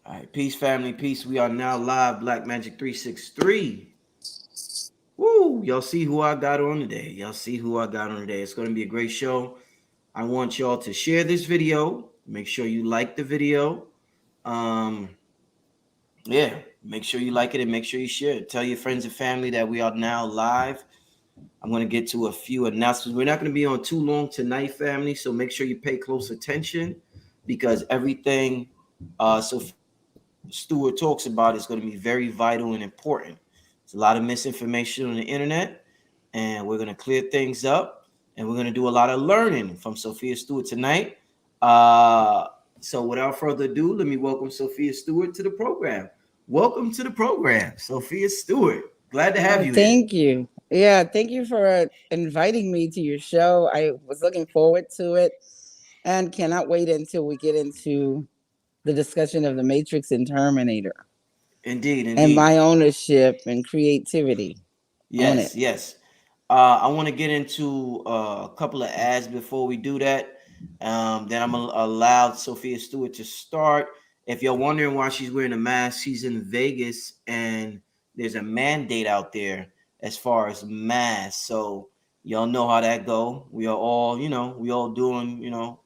All right, peace, family, peace. We are now live, Black Magic 363. Woo! Y'all see who I got on today. Y'all see who I got on today. It's going to be a great show. I want y'all to share this video. Make sure you like the video. Um, yeah, make sure you like it and make sure you share it. Tell your friends and family that we are now live. I'm going to get to a few announcements. We're not going to be on too long tonight, family, so make sure you pay close attention because everything Sophia Stewart talks about is going to be very vital and important. There's a lot of misinformation on the internet, and we're going to clear things up, and we're going to do a lot of learning from Sophia Stewart tonight. So without further ado, let me welcome Sophia Stewart to the program. Welcome to the program, Sophia Stewart. Glad to have you here. Thank you. Yeah, thank you for inviting me to your show. I was looking forward to it and cannot wait until we get into the discussion of the Matrix and Terminator. Indeed. And my ownership and creativity. Yes, yes. I want to get into a couple of ads before we do that. Then I'm gonna allow Sophia Stewart to start. If you're wondering why she's wearing a mask, she's in Vegas and there's a mandate out there as far as masks. So y'all know how that go. We are all, we all doing,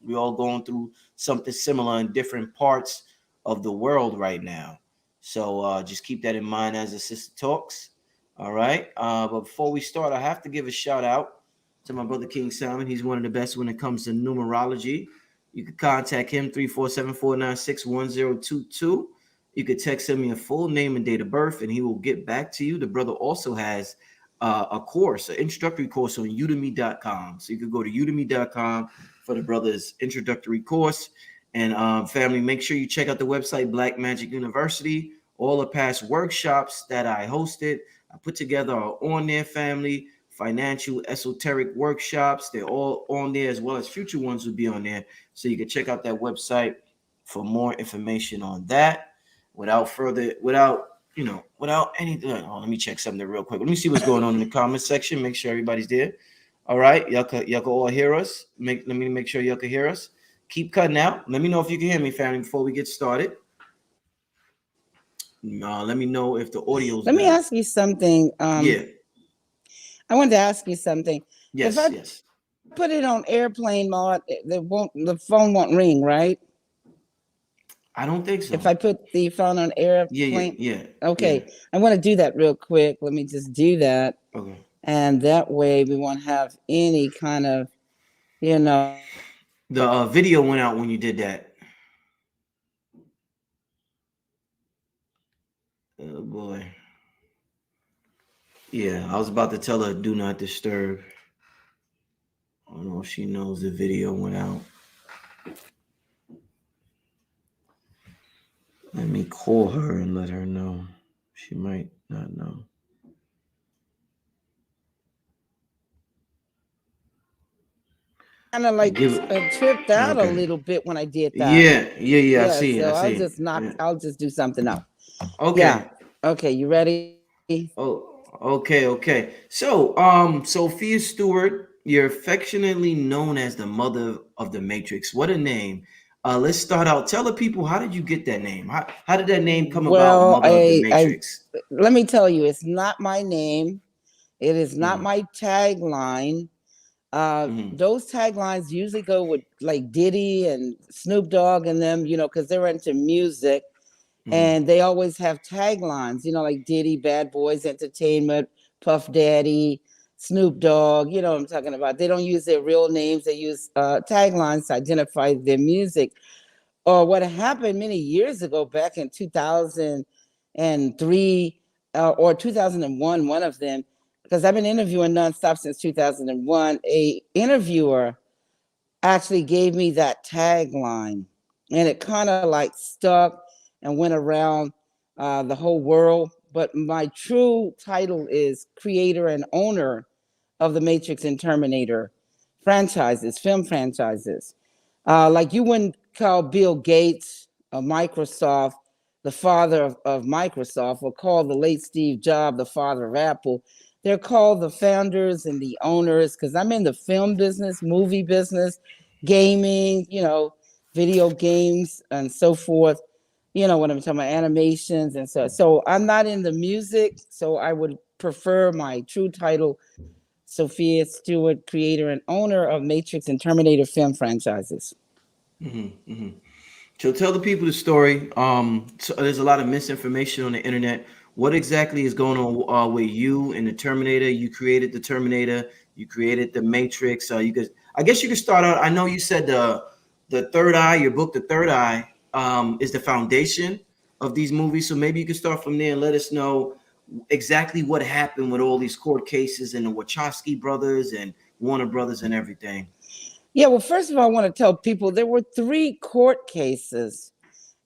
we all going through something similar in different parts of the world right now. So just keep that in mind as the sister talks. All right. But before we start, I have to give a shout out to my brother King Simon. He's one of the best when it comes to numerology. You can contact him 347-496-1022. You could text him your full name and date of birth, and he will get back to you. The brother also has a course, an introductory course on udemy.com. So you could go to udemy.com for the brother's introductory course. And family, make sure you check out the website, Black Magic University. All the past workshops that I hosted, I put together are on there, family. Financial esoteric workshops, they're all on there, as well as future ones will be on there. So you can check out that website for more information on that. Without anything, let me check something real quick. Let me see what's going on in the comment section. Make sure everybody's there. All right, y'all can all hear us. Let me make sure y'all can hear us. Keep cutting out. Let me know if you can hear me, family, before we get started. Let me know if the audio's Let me ask you something. Yeah. I wanted to ask you something. Yes, if I yes. put it on airplane mode, the phone won't ring, right? I don't think so. If I put the phone on airplane, yeah. Okay, yeah. I want to do that real quick. Let me just do that. Okay. And that way we won't have any kind of, The video went out when you did that. Oh boy. Yeah, I was about to tell her do not disturb. I don't know if she knows the video went out. Let me call her and let her know. She might not know. kind of like tripped out a little bit when I did that. Yeah. I see it. So I see I'll just knock. Yeah. I'll just do something else. Okay. Yeah. Okay. You ready? Oh, okay. So, Sophia Stewart, you're affectionately known as the mother of the Matrix. What a name. Let's start out. Tell the people, how did you get that name? How did that name come about, Mother of the Matrix? Let me tell you, it's not my name. It is not my tagline. Those taglines usually go with like Diddy and Snoop Dogg and them, because they're into music. And they always have taglines, like Diddy, Bad Boys Entertainment, Puff Daddy, Snoop Dogg, you know what I'm talking about. They don't use their real names. They use taglines to identify their music. Or what happened many years ago, back in 2003 or 2001, one of them, because I've been interviewing nonstop since 2001, a interviewer actually gave me that tagline. And it kind of like stuck and went around the whole world. But my true title is creator and owner of the Matrix and Terminator franchises, film franchises. Like you wouldn't call Bill Gates of Microsoft the father of Microsoft, or call the late Steve Jobs the father of Apple. They're called the founders and the owners, because I'm in the film business, movie business, gaming, video games, and so forth. You know what I'm talking about, animations and so. So I'm not in the music, so I would prefer my true title, Sophia Stewart, creator and owner of Matrix and Terminator film franchises. So tell the people the story. So there's a lot of misinformation on the internet. What exactly is going on with you and the Terminator? You created the Terminator. You created the Matrix. You could, I guess, you could start out. I know you said the Third Eye. Your book, The Third Eye, is the foundation of these movies. So maybe you could start from there and let us know exactly what happened with all these court cases and the Wachowski brothers and Warner Brothers and everything. Yeah, well, first of all, I want to tell people there were 3 court cases,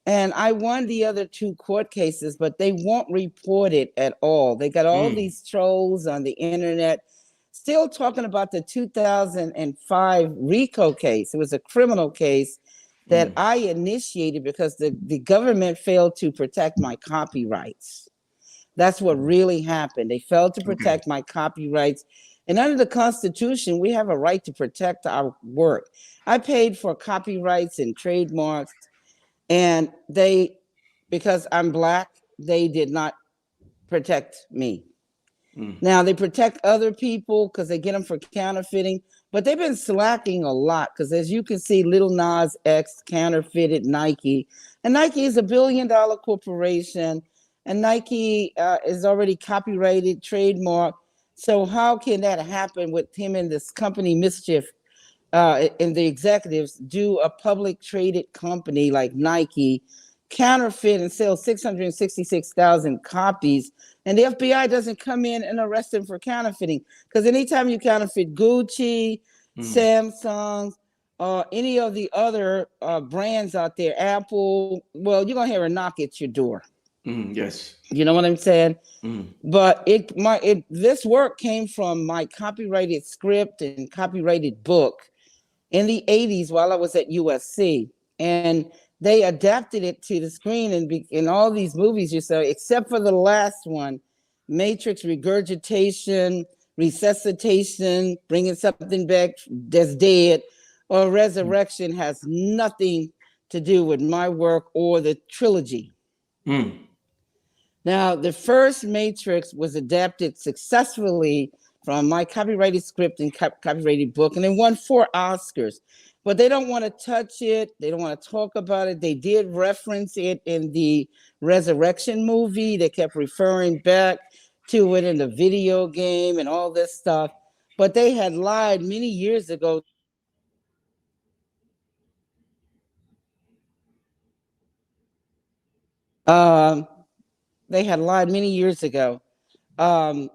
and I won the other 2 court cases, but they won't report it at all. They got all these trolls on the internet still talking about the 2005 RICO case. It was a criminal case that I initiated because the government failed to protect my copyrights. That's what really happened. They failed to protect my copyrights. And under the Constitution, we have a right to protect our work. I paid for copyrights and trademarks, and they, because I'm Black, they did not protect me. Now they protect other people because they get them for counterfeiting, but they've been slacking a lot because, as you can see, Lil Nas X counterfeited Nike, and Nike is $1 billion corporation, and Nike is already copyrighted, trademark. So how can that happen with him and this company Mischief and the executives do a public traded company like Nike counterfeit and sell 666,000 copies, and the FBI doesn't come in and arrest them for counterfeiting? Because anytime you counterfeit Gucci, Samsung, or any of the other brands out there, Apple, well, you're gonna hear a knock at your door. Yes. You know what I'm saying? But this work came from my copyrighted script and copyrighted book in the 80s while I was at USC. And they adapted it to the screen and in all these movies you saw, except for the last one, Matrix Regurgitation, Resuscitation, Bringing Something Back That's Dead, or Resurrection has nothing to do with my work or the trilogy. Now, the first Matrix was adapted successfully from my copyrighted script and copyrighted book, and it won 4 Oscars. But they don't want to touch it. They don't want to talk about it. They did reference it in the Resurrection movie. They kept referring back to it in the video game and all this stuff. But they had lied many years ago. They had lied many years ago,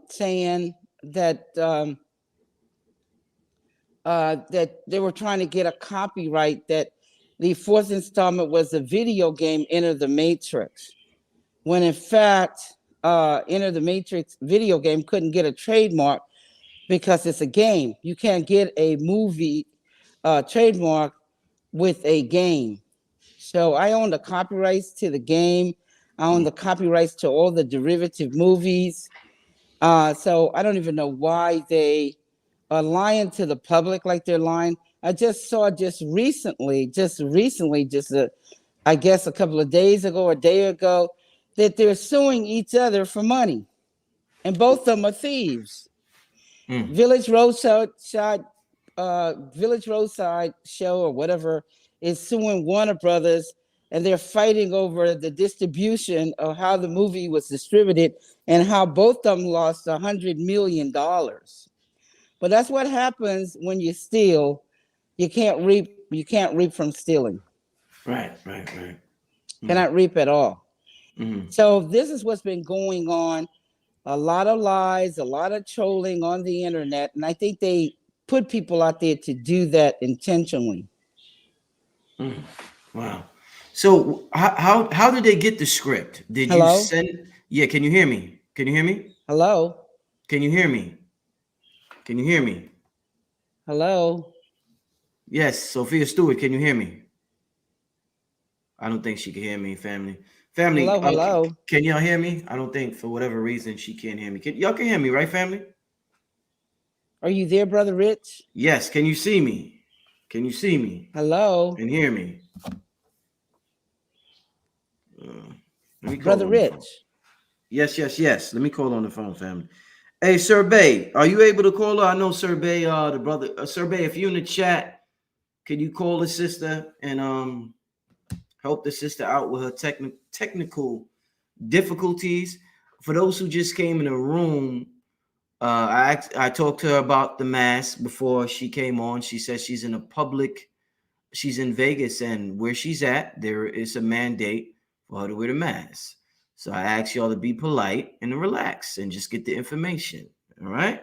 saying that that they were trying to get a copyright, that the 4th installment was a video game, Enter the Matrix, when in fact, Enter the Matrix video game couldn't get a trademark because it's a game. You can't get a movie trademark with a game. So I own the copyrights to the game. I own the copyrights to all the derivative movies. So I don't even know why they are lying to the public like they're lying. I just saw recently, I guess a couple of days ago or a day ago, that they're suing each other for money. And both of them are thieves. Village Roadside Show or whatever is suing Warner Brothers, and they're fighting over the distribution of how the movie was distributed and how both of them lost $100 million. But that's what happens when you steal. You can't reap from stealing. Right. Cannot reap at all. So this is what's been going on. A lot of lies, a lot of trolling on the internet. And I think they put people out there to do that intentionally. Wow. So how did they get the script? Did Hello? you send? Yeah. Can you hear me? Can you hear me? Hello? Can you hear me? Can you hear me? Hello? Yes, Sophia Stewart. Can you hear me? I don't think she can hear me, family. Family, Hello? can y'all hear me? I don't think for whatever reason she can't hear me. Y'all can hear me, right, family? Are you there, Brother Rich? Yes. Can you see me? Can you see me Hello? and hear me? Let me call Brother on the phone. Rich. Yes, yes, yes. Let me call on the phone, family. Hey, Sir Bay, are you able to call her? I know Sir Bay, the brother. Sir Bay, if you're in the chat, can you call the sister and help the sister out with her technical difficulties? For those who just came in the room, I talked to her about the mass before she came on. She says she's in a public, she's in Vegas, and where she's at, there is a mandate for her to wear the mask. So I ask y'all to be polite and to relax and just get the information. All right.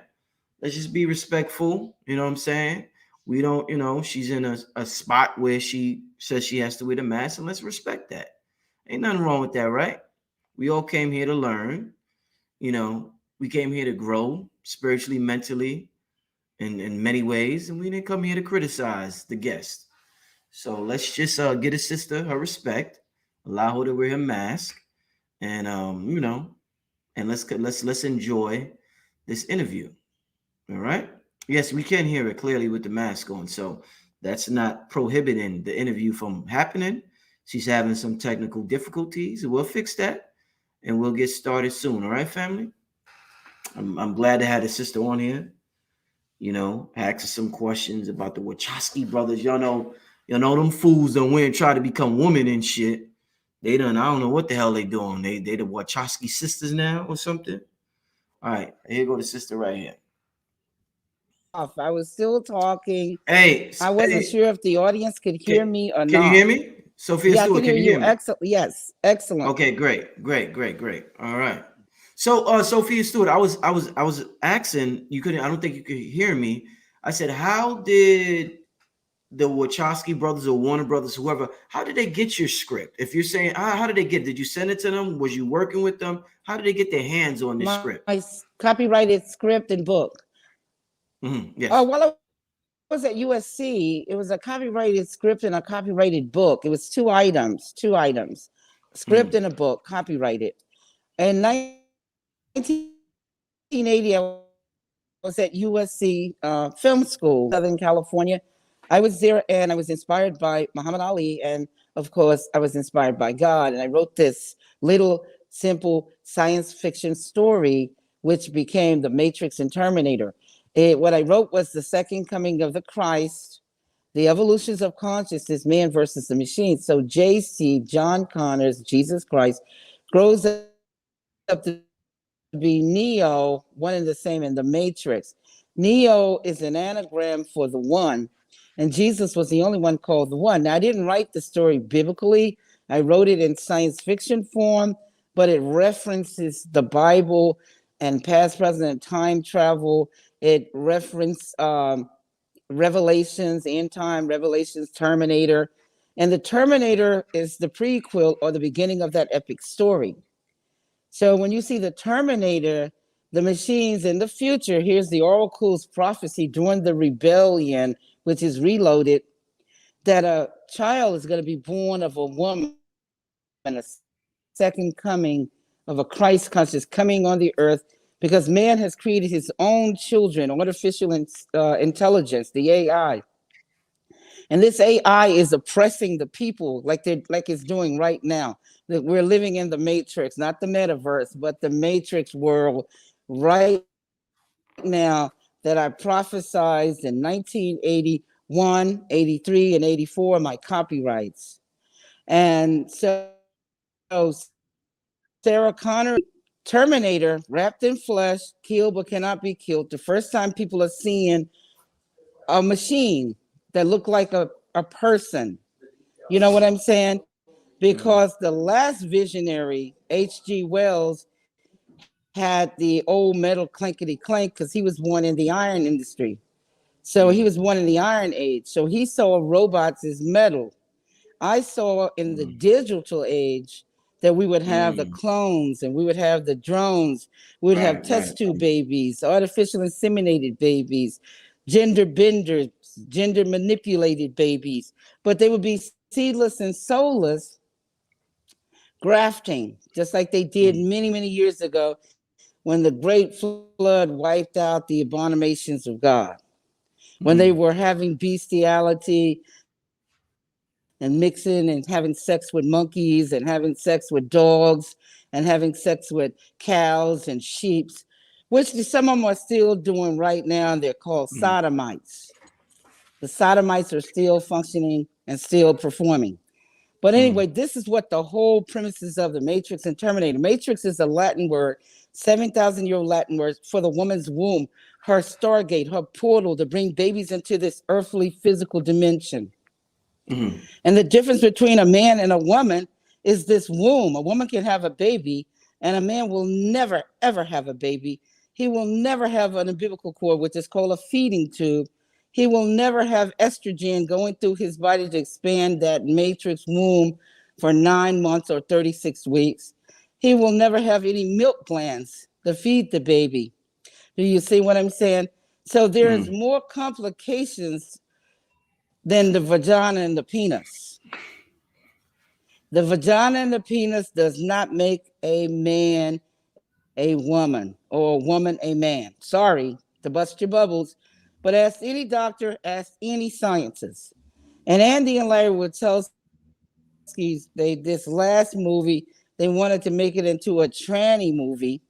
Let's just be respectful. You know what I'm saying? We don't, she's in a spot where she says she has to wear the mask, and let's respect that. Ain't nothing wrong with that, right? We all came here to learn. You know, we came here to grow spiritually, mentally, in many ways, and we didn't come here to criticize the guest. So let's just get a sister her respect, allow her to wear her mask, and and let's enjoy this interview. All right. Yes, we can hear it clearly with the mask on, so that's not prohibiting the interview from happening. She's having some technical difficulties. We'll fix that, and we'll get started soon. All right, family. I'm glad to have the sister on here. Ask her some questions about the Wachowski brothers. Y'all know them fools done went and try to become women and shit. They done, I don't know what the hell they doing. They the Wachowski sisters now or something. All right, here go the sister right here. I was still talking. Hey, I wasn't hey, sure if the audience could hear me or can you not. hear me? Sophia Yeah, I can Stewart, hear can you you. hear me? Excellent. Yes, excellent. Okay, great. All right. So Sophia Stewart, I was asking, you couldn't, I don't think you could hear me. I said, how did the Wachowski brothers or Warner brothers, whoever, how did they get your script? If you're saying, how did they get? Did you send it to them? Was you working with them? How did they get their hands on this script? My copyrighted script and book. Yes. While I was at USC, it was a copyrighted script and a copyrighted book. It was two items, script and a book, copyrighted. In 1980, I was at USC Film School, Southern California. I was there and I was inspired by Muhammad Ali. And of course, I was inspired by God. And I wrote this little simple science fiction story, which became The Matrix and Terminator. What I wrote was the second coming of the Christ, the evolutions of consciousness, man versus the machine. So JC, John Connors, Jesus Christ, grows up to be Neo, one and the same in the Matrix. Neo is an anagram for the one, and Jesus was the only one called the one. Now, I didn't write the story biblically. I wrote it in science fiction form, but it references the Bible and past, present, and time travel. It referenced Revelations, end time, Revelations, Terminator. And the Terminator is the prequel or the beginning of that epic story. So when you see the Terminator, the machines in the future, here's the oracle's prophecy during the rebellion, which is reloaded, that a child is going to be born of a woman, a second coming of a Christ conscious coming on the earth, because man has created his own children, artificial intelligence, the AI. And this AI is oppressing the people like it's doing right now. That we're living in the matrix, not the metaverse, but the matrix world right now that I prophesized in 1981, 83, and 84, my copyrights. And so Sarah Connor, Terminator, wrapped in flesh, killed but cannot be killed. The first time people are seeing a machine that looked like a person. You know what I'm saying? Because the last visionary, H.G. Wells, had the old metal clankety clank because he was born in the iron industry. So he was born in the iron age. So he saw robots as metal. I saw in the digital age that we would have the clones and we would have the drones. We would have test tube babies, artificial inseminated babies, gender benders, gender manipulated babies. But they would be seedless and soulless, grafting, just like they did many, many years ago when the great flood wiped out the abominations of God. When they were having bestiality, and mixing and having sex with monkeys and having sex with dogs and having sex with cows and sheep, which some of them are still doing right now. They're called sodomites. The sodomites are still functioning and still performing. But anyway, this is what the whole premises of the Matrix and Terminator. Matrix is a Latin word, 7,000-year-old Latin word for the woman's womb, her stargate, her portal to bring babies into this earthly physical dimension. And the difference between a man and a woman is this womb. A woman can have a baby, and a man will never, ever have a baby. He will never have an umbilical cord, which is called a feeding tube. He will never have estrogen going through his body to expand that matrix womb for 9 months or 36 weeks. He will never have any milk glands to feed the baby. Do you see what I'm saying? So there's more complications than the vagina and the penis. The vagina and the penis does not make a man a woman or a woman a man. Sorry to bust your bubbles, but ask any doctor, ask any scientist. And Andy and Larry Wachowski's, this last movie, they wanted to make it into a tranny movie.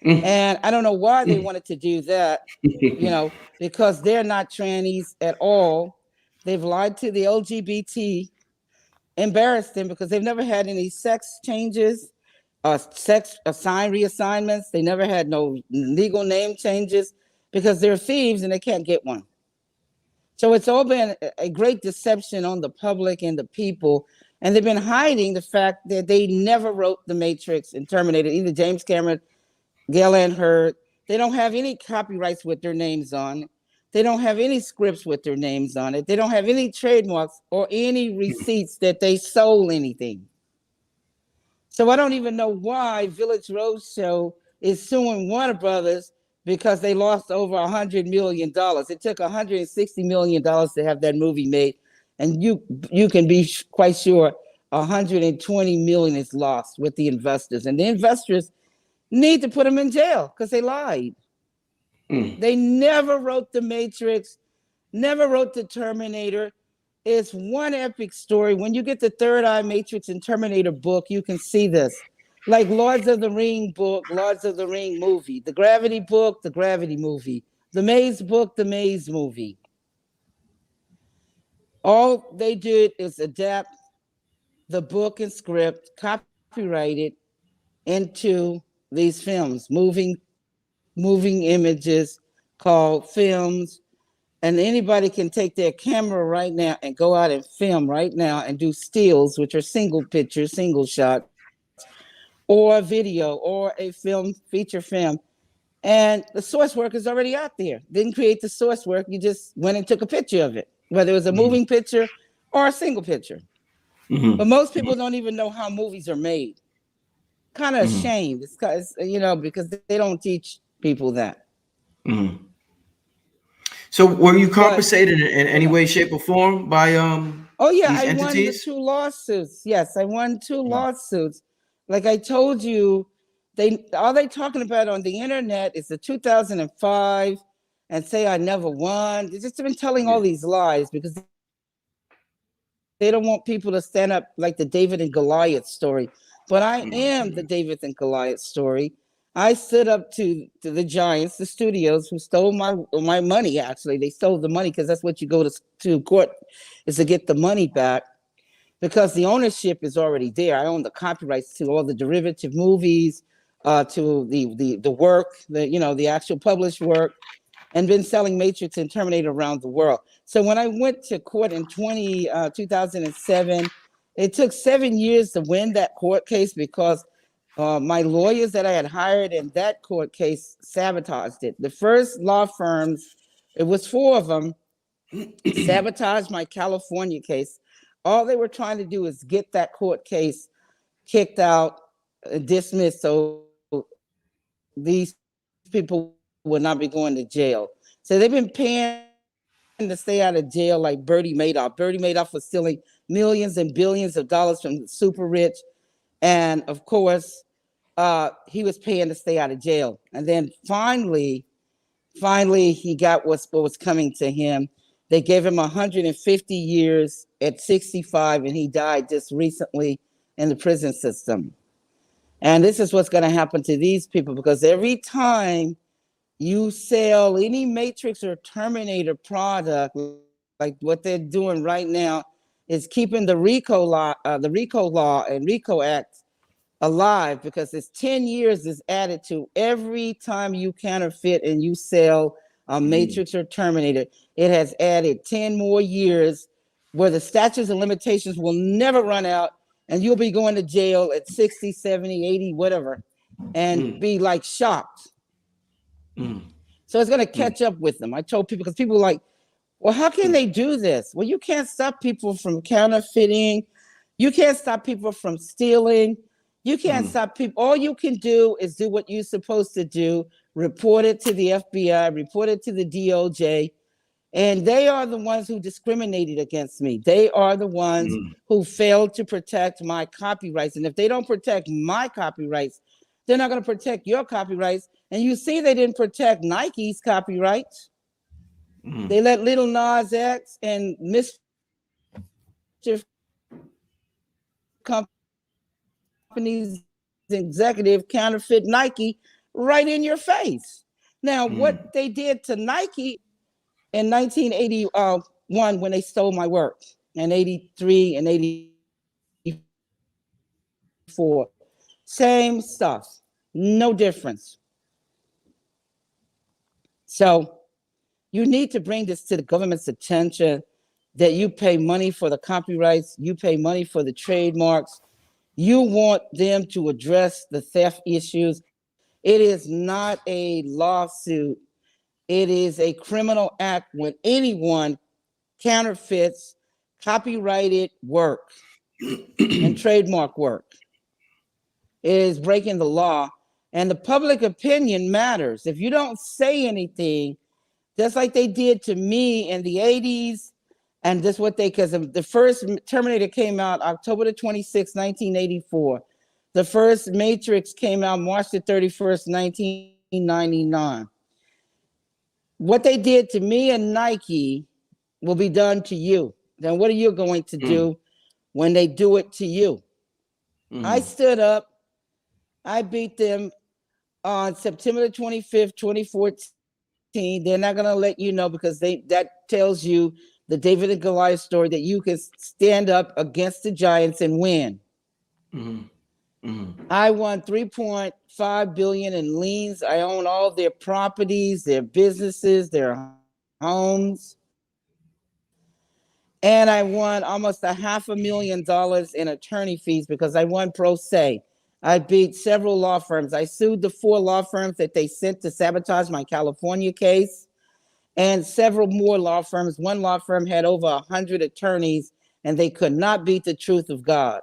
And I don't know why they wanted to do that, because they're not trannies at all. They've lied to the LGBT, embarrassed them because they've never had any sex changes, sex reassignments. They never had no legal name changes because they're thieves and they can't get one. So it's all been a great deception on the public and the people. And they've been hiding the fact that they never wrote The Matrix and Terminator, either James Cameron, Gail Ann Hurd. They don't have any copyrights with their names on. They don't have any scripts with their names on it. They don't have any trademarks or any receipts that they sold anything. So I don't even know why Village Roadshow is suing Warner Brothers because they lost over $100 million. It took $160 million to have that movie made. And you can be quite sure $120 million is lost with the investors. And the investors need to put them in jail because they lied. They never wrote The Matrix, never wrote The Terminator. It's one epic story. When you get the Third Eye Matrix and Terminator book, you can see this. Like Lords of the Ring book, Lords of the Ring movie, the Gravity book, the Gravity movie, the Maze book, the Maze movie. All they did is adapt the book and script, copyright it into these films, moving images called films. And anybody can take their camera right now and go out and film right now and do stills, which are single pictures, single shots, or a video or a film, feature film. And the source work is already out there. Didn't create the source work. You just went and took a picture of it, whether it was a moving picture or a single picture. But most people don't even know how movies are made. Kind of ashamed. It's because, because they don't teach people that. So were you compensated in any way, shape, or form by oh yeah, these I entities? won the 2 lawsuits. Yes, I won 2 lawsuits. Like I told you, all they talking about on the internet is the 2005 and say I never won. They've just been telling all these lies because they don't want people to stand up like the David and Goliath story. But I am the David and Goliath story. I stood up to the giants, the studios, who stole my money. Actually, they stole the money because that's what you go to court is to get the money back, because the ownership is already there. I own the copyrights to all the derivative movies, to the work, the actual published work, and been selling Matrix and Terminator around the world. So when I went to court in 2007, it took 7 years to win that court case because my lawyers that I had hired in that court case sabotaged it. The first law firms, it was 4 of them, sabotaged my California case. All they were trying to do is get that court case kicked out, dismissed, so these people will not be going to jail. So they've been paying to stay out of jail like Bertie Madoff. Bertie Madoff was stealing millions and billions of dollars from the super rich. And of course, he was paying to stay out of jail. And then finally he got what was coming to him. They gave him 150 years at 65, and he died just recently in the prison system. And this is what's going to happen to these people, because every time you sell any Matrix or Terminator product, like what they're doing right now, is keeping the RICO law and RICO Act alive, because it's 10 years is added to every time you counterfeit and you sell a Matrix or Terminator. It has added 10 more years where the statutes of limitations will never run out, and you'll be going to jail at 60, 70, 80, whatever, and be like shocked. So it's going to catch up with them. I told people, because people are like, well, how can they do this? Well, you can't stop people from counterfeiting. You can't stop people from stealing. You can't stop people. All you can do is do what you're supposed to do. Report it to the FBI, report it to the DOJ. And they are the ones who discriminated against me. They are the ones who failed to protect my copyrights. And if they don't protect my copyrights, they're not going to protect your copyrights. And you see, they didn't protect Nike's copyrights. They let Little Nas X and Mischief Company's executive counterfeit Nike right in your face. Now, what they did to Nike in 1981 when they stole my work, and 83 and 84, same stuff, no difference. So you need to bring this to the government's attention, that you pay money for the copyrights, you pay money for the trademarks. You want them to address the theft issues. It is not a lawsuit. It is a criminal act when anyone counterfeits copyrighted work and trademark work. It is breaking the law, and the public opinion matters. If you don't say anything, just like they did to me in the 80s, and just what they, because the first Terminator came out October the 26th, 1984. The first Matrix came out March the 31st, 1999. What they did to me and Nike will be done to you. Then what are you going to do when they do it to you? I stood up. I beat them on September the 25th, 2014. They're not going to let you know, because that tells you the David and Goliath story, that you can stand up against the giants and win. I won $3.5 billion in liens. I own all their properties, their businesses, their homes. And I won almost $500,000 in attorney fees, because I won pro se. I beat several law firms. I sued the 4 law firms that they sent to sabotage my California case, and several more law firms. One law firm had over 100 attorneys, and they could not beat the truth of God.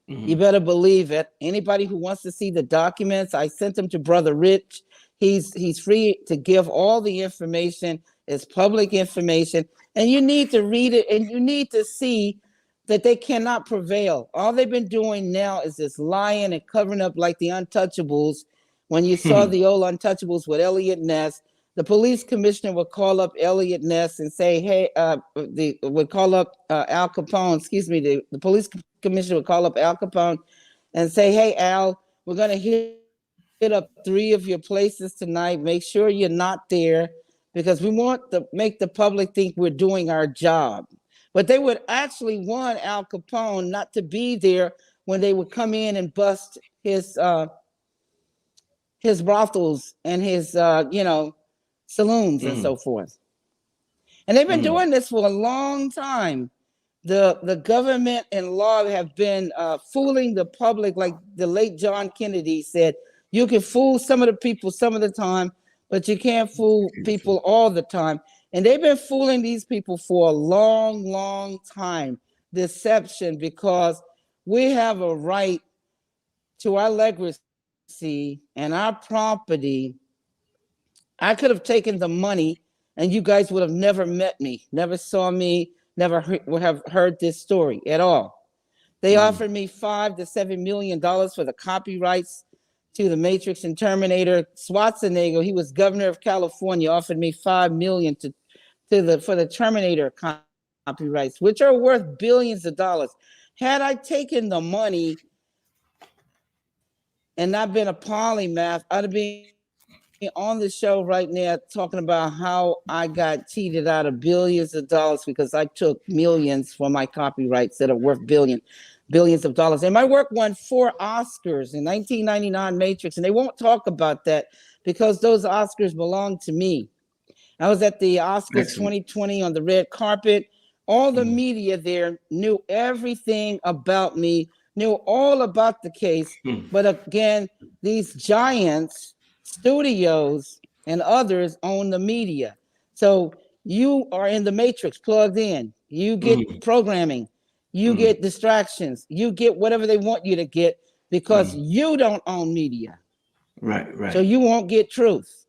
You better believe it. Anybody who wants to see the documents, I sent them to Brother Rich. He's free to give all the information. It's public information, and you need to read it, and you need to see that they cannot prevail. All they've been doing now is just lying and covering up, like the Untouchables. When you saw the old Untouchables with Elliot Ness, the police commissioner would call up Elliot Ness and say, hey, would call up Al Capone, the police commissioner would call up Al Capone and say, hey, Al, we're going to hit up 3 of your places tonight. Make sure you're not there, because we want to make the public think we're doing our job. But they would actually want Al Capone not to be there when they would come in and bust his brothels and his, saloons and so forth. And they've been doing this for a long time. The government and law have been fooling the public, like the late John Kennedy said. You can fool some of the people some of the time, but you can't fool people all the time. And they've been fooling these people for a long, long time. Deception, because we have a right to our legacy and our property. I could have taken the money, and you guys would have never met me, never saw me, never would have heard this story at all. They offered me $5 to $7 million for the copyrights to the Matrix and Terminator. Schwarzenegger, he was governor of California, offered me $5 million for the Terminator copyrights, which are worth billions of dollars. Had I taken the money and not been a polymath, I'd be on the show right now talking about how I got cheated out of billions of dollars because I took millions for my copyrights that are worth billions of dollars. And my work won 4 Oscars in 1999 Matrix, and they won't talk about that because those Oscars belong to me. I was at the Oscars 2020 on the red carpet. All the media there knew everything about me, knew all about the case. But again, these giants, studios, and others own the media. So you are in the matrix, plugged in. You get programming. You get distractions. You get whatever they want you to get because you don't own media. Right. So you won't get truth.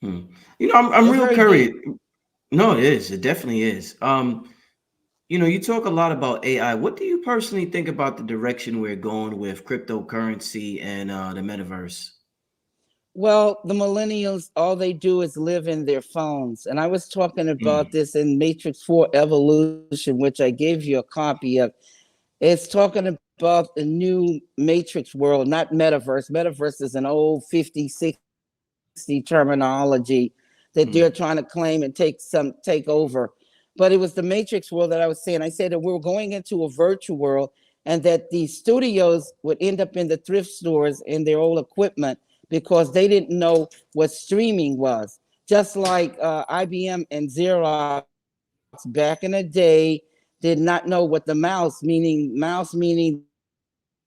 You know, I'm real curious. No, it is. It definitely is. You know, you talk a lot about AI. What do you personally think about the direction we're going with cryptocurrency and the metaverse? Well, the millennials, all they do is live in their phones. And I was talking about this in Matrix 4 Evolution, which I gave you a copy of. It's talking about the new Matrix world, not metaverse. Metaverse is an old 50, 60 terminology that they're trying to claim and take over. But it was the Matrix world that I was saying. I said that we're going into a virtual world and that the studios would end up in the thrift stores in their old equipment because they didn't know what streaming was. Just like IBM and Xerox back in the day did not know what the mouse meaning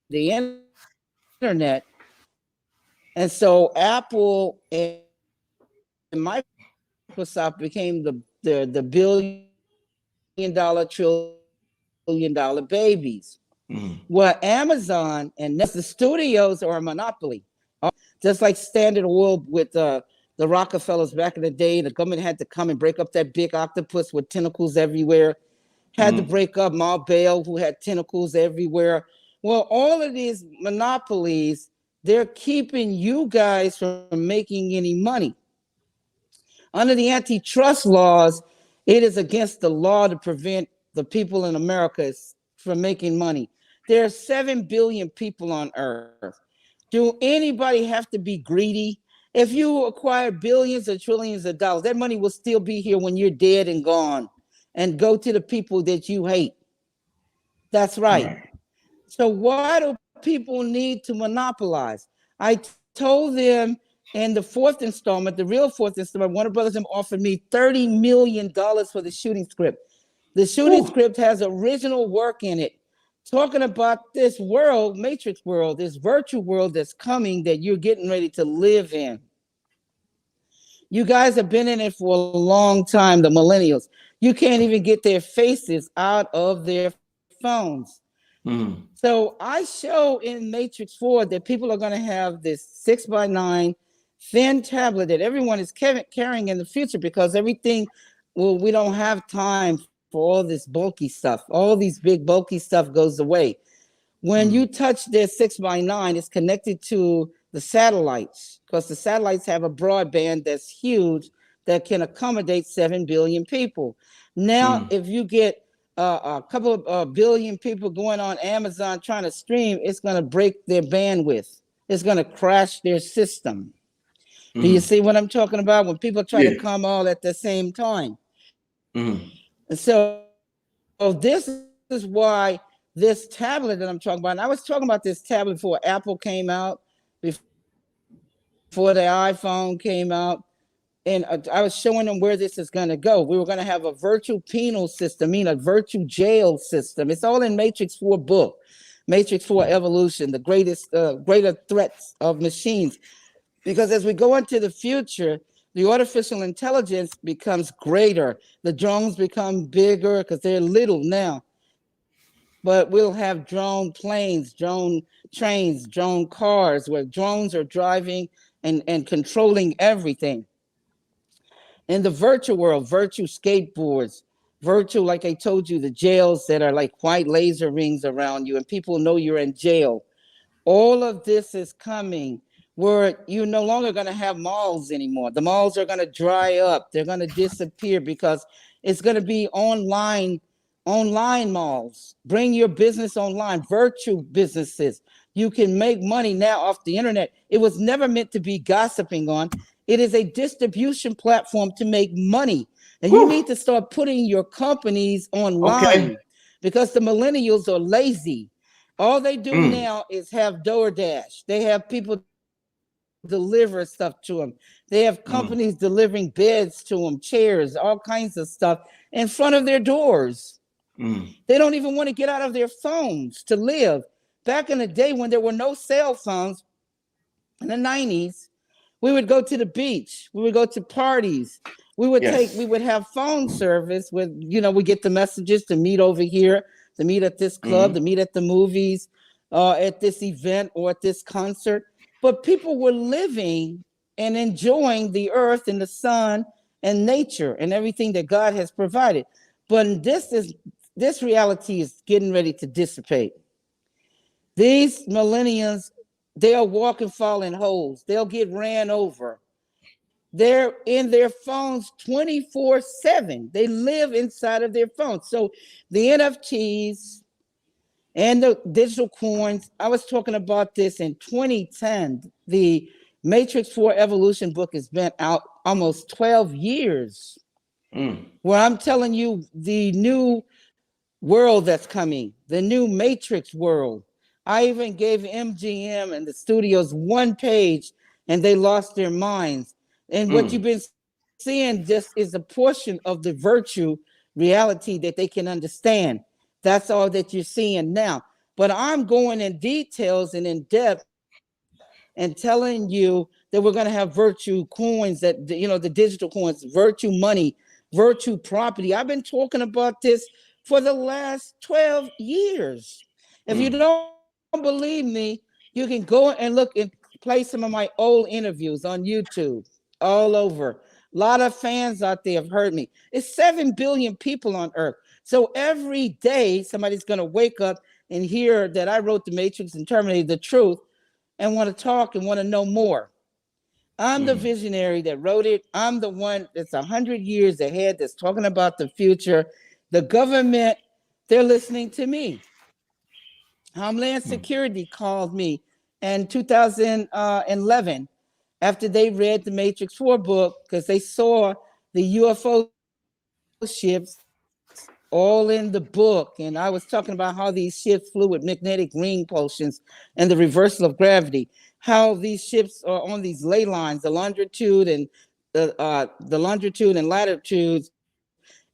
the internet. And so Apple and Microsoft became the billion-dollar, trillion-dollar babies. Well, Amazon and the studios are a monopoly. Just like Standard Oil with the Rockefellers back in the day, the government had to come and break up that big octopus with tentacles everywhere. Had to break up Marvell, who had tentacles everywhere. Well, all of these monopolies, they're keeping you guys from making any money. Under the antitrust laws, it is against the law to prevent the people in America from making money. There are 7 billion people on Earth. Do anybody have to be greedy? If you acquire billions or trillions of dollars, that money will still be here when you're dead and gone and go to the people that you hate. That's right. So why do people need to monopolize? I told them in the 4th installment, the real 4th installment, Warner Brothers offered me $30 million for the shooting script. The shooting script has original work in it, talking about this world, Matrix world, this virtual world that's coming that you're getting ready to live in. You guys have been in it for a long time, the millennials. You can't even get their faces out of their phones. So I show in Matrix 4 that people are going to have this 6x9 thin tablet that everyone is carrying in the future because everything, well, we don't have time for all this bulky stuff. All these big bulky stuff goes away. When you touch this 6x9, it's connected to the satellites because the satellites have a broadband that's huge that can accommodate 7 billion people. Now, if you get a couple of billion people going on Amazon trying to stream, it's going to break their bandwidth. It's going to crash their system. Do you see what I'm talking about? When people try to come all at the same time. So this is why this tablet that I'm talking about, and I was talking about this tablet before Apple came out, before the iPhone came out, and I was showing them where this is going to go. We were going to have a virtual penal system, a virtual jail system. It's all in Matrix 4 book, Matrix 4 Evolution, the greater threats of machines. Because as we go into the future, the artificial intelligence becomes greater. The drones become bigger because they're little now. But we'll have drone planes, drone trains, drone cars, where drones are driving and controlling everything. In the virtual world, virtual skateboards, virtual, like I told you, the jails that are like white laser rings around you and people know you're in jail. All of this is coming where you're no longer going to have malls anymore. The malls are going to dry up. They're going to disappear because it's going to be online malls. Bring your business online, virtual businesses. You can make money now off the internet. It was never meant to be gossiping on. It is a distribution platform to make money. And you need to start putting your companies online because the millennials are lazy. All they do now is have DoorDash. They have people deliver stuff to them. They have companies delivering beds to them, chairs, all kinds of stuff in front of their doors. They don't even want to get out of their phones to live. Back in the day when there were no cell phones in the 90s, we would go to the beach. We would go to parties. We would have phone service with, we get the messages to meet over here, to meet at this club, to meet at the movies, at this event or at this concert. But people were living and enjoying the earth and the sun and nature and everything that God has provided. But this reality is getting ready to dissipate. These millennials, they'll walk and fall in holes. They'll get ran over. They're in their phones 24/7. They live inside of their phones. So the NFTs and the digital coins, I was talking about this in 2010. The Matrix 4 Evolution book has been out almost 12 years. Where I'm telling you the new world that's coming, the new Matrix world. I even gave MGM and the studios one page and they lost their minds. And what you've been seeing just is a portion of the virtue reality that they can understand. That's all that you're seeing now. But I'm going in details and in depth and telling you that we're going to have virtue coins, that, the digital coins, virtue money, virtue property. I've been talking about this for the last 12 years. If you don't believe me, you can go and look and play some of my old interviews on YouTube all over. A lot of fans out there have heard me. It's 7 billion people on Earth. So every day, somebody's going to wake up and hear that I wrote The Matrix and Terminator, the truth, and want to talk and want to know more. I'm the visionary that wrote it. I'm the one that's 100 years ahead that's talking about the future. The government, they're listening to me. Homeland Security called me in 2011 after they read the Matrix 4 book because they saw the UFO ships all in the book. And I was talking about how these ships flew with magnetic ring pulsions and the reversal of gravity, how these ships are on these ley lines, the longitude and latitudes,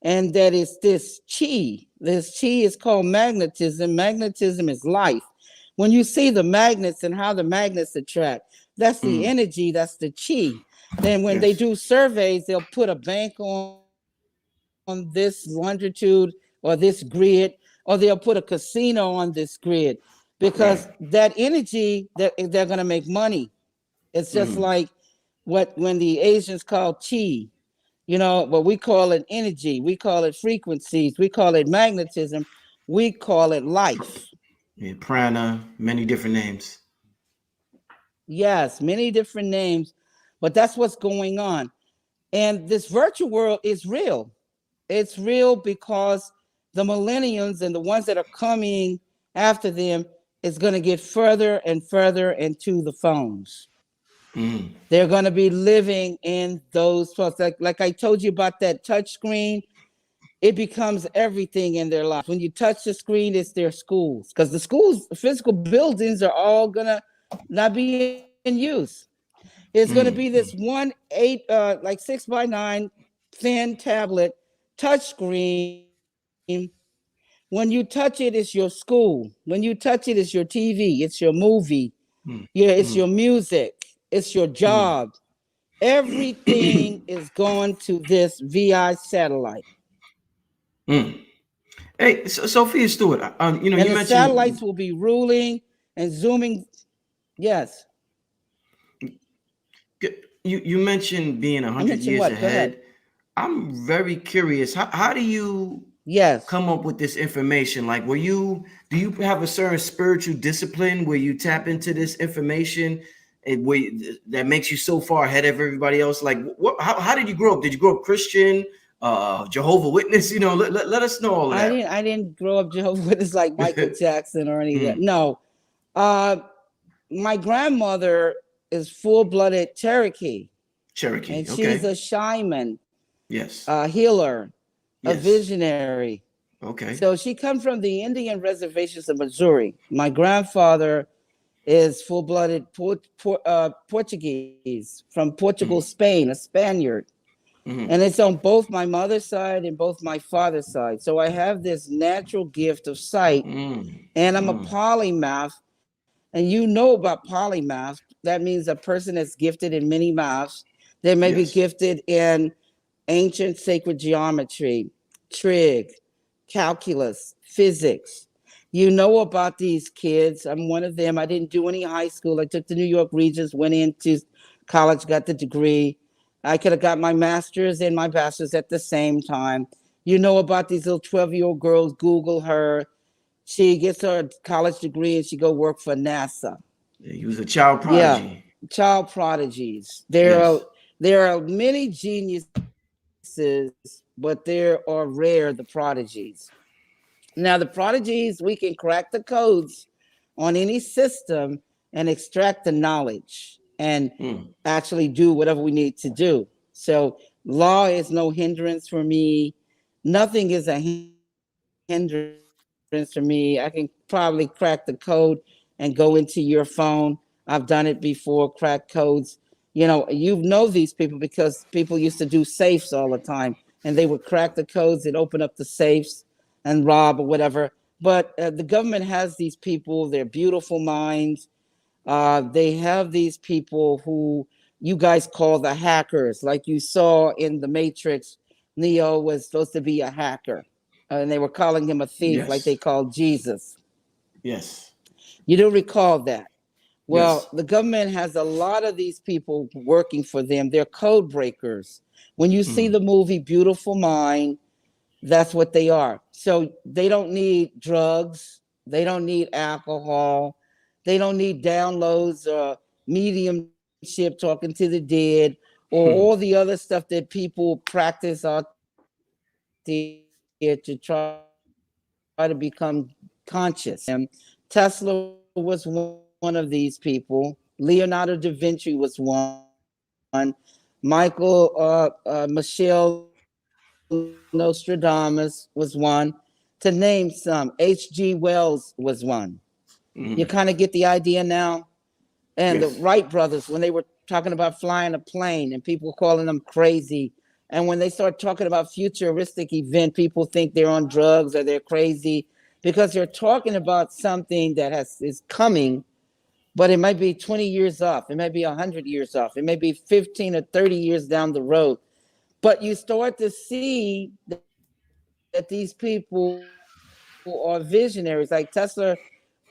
and that is this chi. This chi is called magnetism. Magnetism is life. When you see the magnets and how the magnets attract, that's the energy, that's the chi. Then when they do surveys, they'll put a bank on this longitude or this grid, or they'll put a casino on this grid because that energy, that they're going to make money. It's just like when the Asians call chi, but we call it energy, we call it frequencies, we call it magnetism, we call it life. Prana, many different names. Yes, many different names, but that's what's going on. And this virtual world is real. It's real because the millennials and the ones that are coming after them is going to get further and further into the phones. They're going to be living in those phones. Like I told you about that touch screen, it becomes everything in their life. When you touch the screen, it's their schools, because the schools, physical buildings are all going to not be in use. It's going to be this 6x9 thin tablet touch screen. When you touch it, it's your school. When you touch it, it's your TV, it's your movie. It's your music, it's your job. Everything is going to this VI satellite. Hey, Sophia Stewart, and you the mentioned satellites will be ruling and zooming. Yes. You mentioned being 100 years ahead. I'm very curious. How do you come up with this information? Like, do you have a certain spiritual discipline where you tap into this information that makes you so far ahead of everybody else? Like, how did you grow up? Did you grow up Christian, Jehovah Witness? Let us know all of that. I didn't grow up Jehovah's Witness like Michael Jackson or any of that. Mm. No. My grandmother is full-blooded Cherokee. Cherokee. And Okay. she's a shaman, Yes. a healer, a Yes. visionary. Okay. So she comes from the Indian reservations of Missouri. My grandfather is full-blooded Portuguese from Portugal, Spain, a Spaniard. And it's on both my mother's side and both my father's side. So I have this natural gift of sight, and I'm a polymath. And you know about polymath. That means a person that's gifted in many maths. They may be gifted in ancient sacred geometry, trig, calculus, physics. You know about these kids. I'm one of them. I didn't do any high school. I took the New York Regents, went into college, got the degree. I could have got my master's and my bachelor's at the same time. You know about these little 12-year-old girls. Google her. She gets her college degree and she go work for NASA. You was a child prodigy. Yeah, child prodigies. There are many geniuses, but there are rare the prodigies. Now, the prodigies, we can crack the codes on any system and extract the knowledge and actually do whatever we need to do. So law is no hindrance for me. Nothing is a hindrance for me. I can probably crack the code and go into your phone. I've done it before, crack codes. You know these people because people used to do safes all the time, and they would crack the codes and open up the safes and rob or whatever. But the government has these people, they're beautiful minds. They have these people who you guys call the hackers, like you saw in the Matrix. Neo was supposed to be a hacker, and they were calling him a thief, like they called Jesus. Yes. You don't recall that. Well, the government has a lot of these people working for them. They're code breakers. When you see the movie Beautiful Mind, that's what they are. So they don't need drugs. They don't need alcohol. They don't need downloads or mediumship, talking to the dead, or all the other stuff that people practice out there to try to become conscious. And Tesla was one of these people. Leonardo da Vinci was one. Michelle Nostradamus was one. To name some, H.G. Wells was one. You kind of get the idea now? And the Wright brothers, when they were talking about flying a plane and people calling them crazy. And when they start talking about futuristic event, people think they're on drugs or they're crazy because they're talking about something that is coming, but it might be 20 years off. It might be 100 years off. It may be 15 or 30 years down the road. But you start to see that these people are visionaries. Like Tesla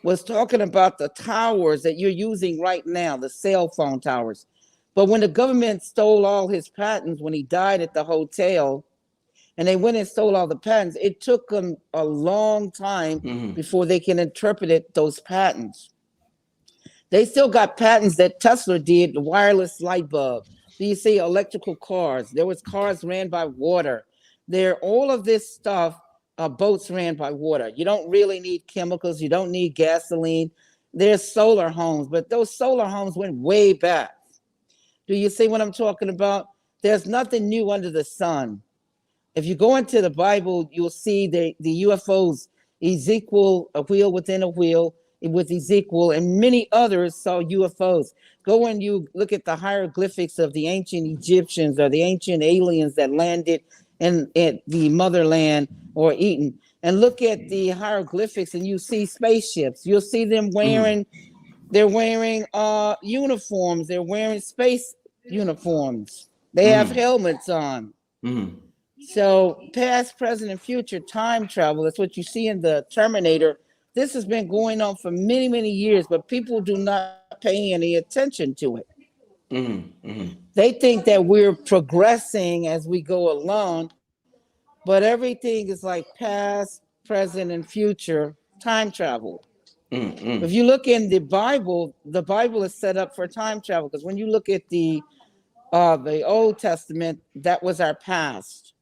was talking about the towers that you're using right now, the cell phone towers. But when the government stole all his patents, when he died at the hotel, and they went and stole all the patents, it took them a long time before they can interpret those patents. They still got patents that Tesla did, the wireless light bulb. Do you see electrical cars? There was cars ran by water. All of this stuff, boats ran by water. You don't really need chemicals. You don't need gasoline. There's solar homes, but those solar homes went way back. Do you see what I'm talking about? There's nothing new under the sun. If you go into the Bible, you'll see the UFOs, Ezekiel, a wheel within a wheel with Ezekiel, and many others saw UFOs. Go and you look at the hieroglyphics of the ancient Egyptians or the ancient aliens that landed in the motherland or Eden, and look at the hieroglyphics and you see spaceships. You'll see them wearing, they're wearing uniforms. They're wearing space uniforms. They have helmets on. So past, present, and future time travel, that's what you see in the Terminator. This has been going on for many, many years, but people do not pay any attention to it. They think that we're progressing as we go along, but everything is like past, present, and future time travel. If you look in the Bible is set up for time travel, because when you look at the Old Testament, that was our past.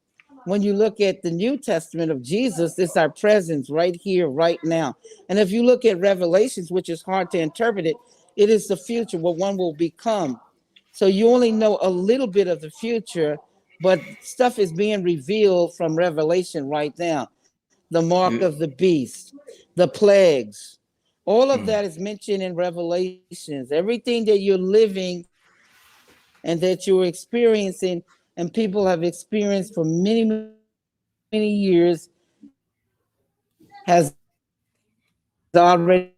When you look at the New Testament of Jesus, it's our presence right here, right now. And if you look at Revelations, which is hard to interpret it is the future, what one will become. So you only know a little bit of the future, but stuff is being revealed from Revelation right now. The mark of the beast, the plagues, all of that is mentioned in Revelations. Everything that you're living and that you're experiencing, and people have experienced for many, many years, has already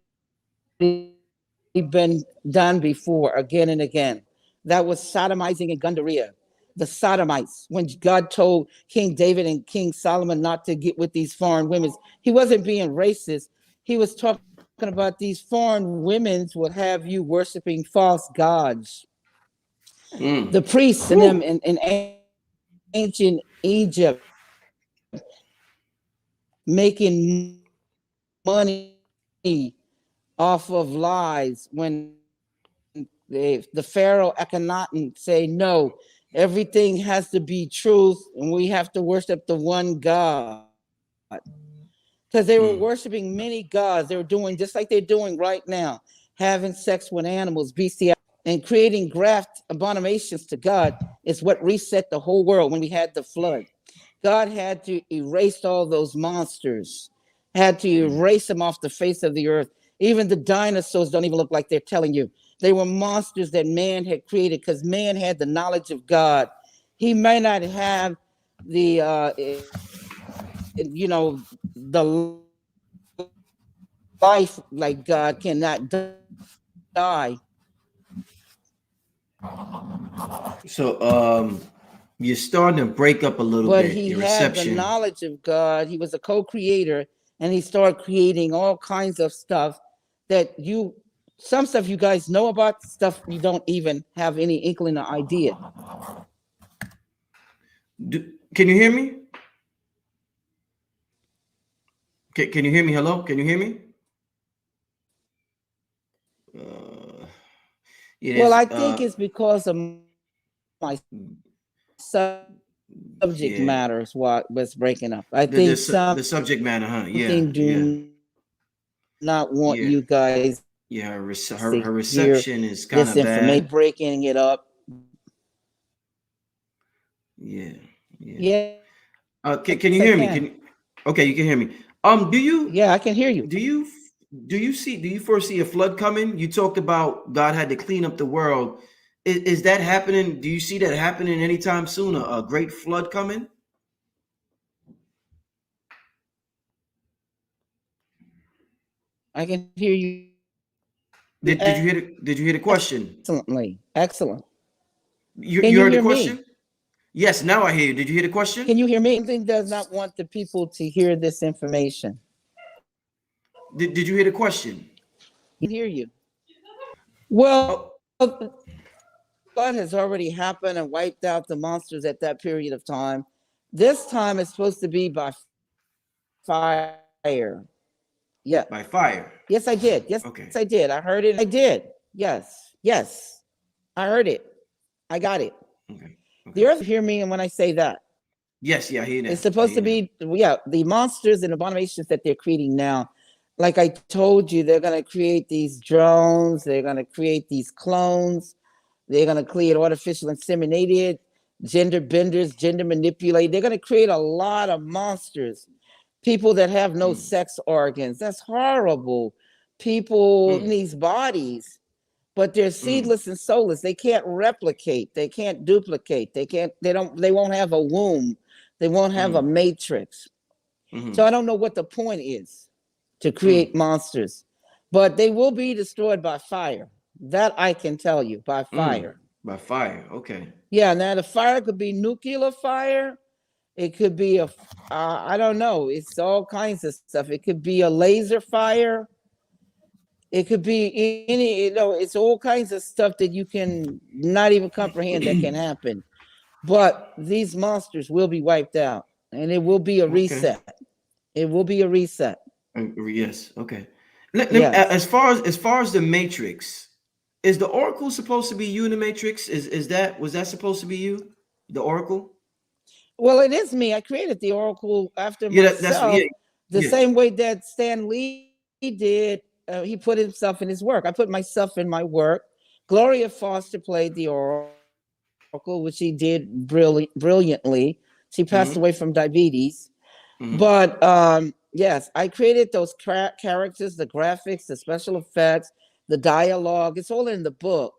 been done before, again and again. That was sodomizing and gundaria. The sodomites, when God told King David and King Solomon not to get with these foreign women, he wasn't being racist. He was talking about these foreign women would have you worshiping false gods. The priests and them in ancient Egypt making money off of lies when the Pharaoh Akhenaten say no, everything has to be truth and we have to worship the one God. Because they were worshiping many gods. They were doing just like they're doing right now, having sex with animals, bestiality, and creating graft abominations to God is what reset the whole world when we had the flood. God had to erase all those monsters, had to erase them off the face of the earth. Even the dinosaurs don't even look like they're telling you. They were monsters that man had created because man had the knowledge of God. He may not have the, the life like God cannot die. So you're starting to break up a little But bit. he Your had the reception. knowledge of God. He was a co-creator, and he started creating all kinds of stuff that some stuff you guys know about, stuff you don't even have any inkling or idea. Can you hear me? Can you hear me? Hello? Can you hear me? Uh, it Well, is. I think it's because of my subject matter is what was breaking up. I think The something subject matter, huh? do Yeah, yeah, not want you guys to hear yeah. Her this information. reception is They kind of may be bad. breaking it up. Yeah, yeah. Yes, I can. Can you hear me? Okay, you can hear me. Yeah, I can hear you. Do you do you foresee a flood coming? You talked about God had to clean up the world. Is that happening? Do you see that happening anytime soon? A great flood coming? I can hear you excellently. Did you hear the question? Excellent. Can you hear You heard me? the question? Yes, now I hear you. Did you hear the Can question? you hear me? Something does not want the people to hear this information. Did you hear the question? Yes, I can hear you. Oh, Well, flood has already happened and wiped out the monsters at that period of time. This time it's supposed to be by fire. Yeah. by Yes, I fire. did. Yes, I did. I heard Okay. it. Yes. I heard it. I got it. Okay. The Okay. earth hear me and when I say that. Yes, yeah, I hear It's now. I supposed hear to now. be, yeah, the monsters and abominations that they're creating now. Like I told you, they're going to create these drones, they're going to create these clones, they're going to create artificial inseminated, gender benders, gender manipulate. They're going to create a lot of monsters. People that have no sex organs. That's horrible. People in these bodies, but they're seedless and soulless. They can't replicate. They can't duplicate. They won't have a womb. They won't have a matrix. So I don't know what the point is to create monsters, but they will be destroyed by fire. That I can tell you, by fire. By fire. Okay. Yeah, now the fire could be nuclear fire. It could be I don't know. It's all kinds of stuff. It could be a laser fire. It could be any, it's all kinds of stuff that you can not even comprehend that can happen. But these monsters will be wiped out and it will be a Okay. reset. It will be a reset. Yes. Okay. Yes. As far as the Matrix, is the Oracle supposed to be you in the Matrix? Is that was that supposed to be you, the Oracle? Well, it is me. I created the Oracle after Yeah, that's yeah, myself, the yeah. same way that Stan Lee did. He put himself in his work. I put myself in my work. Gloria Foster played the Oracle, which she did brilliantly. She passed away from Mm-hmm. diabetes. Mm-hmm. But yes, I created those characters, the graphics, the special effects, the dialogue. It's all in the book.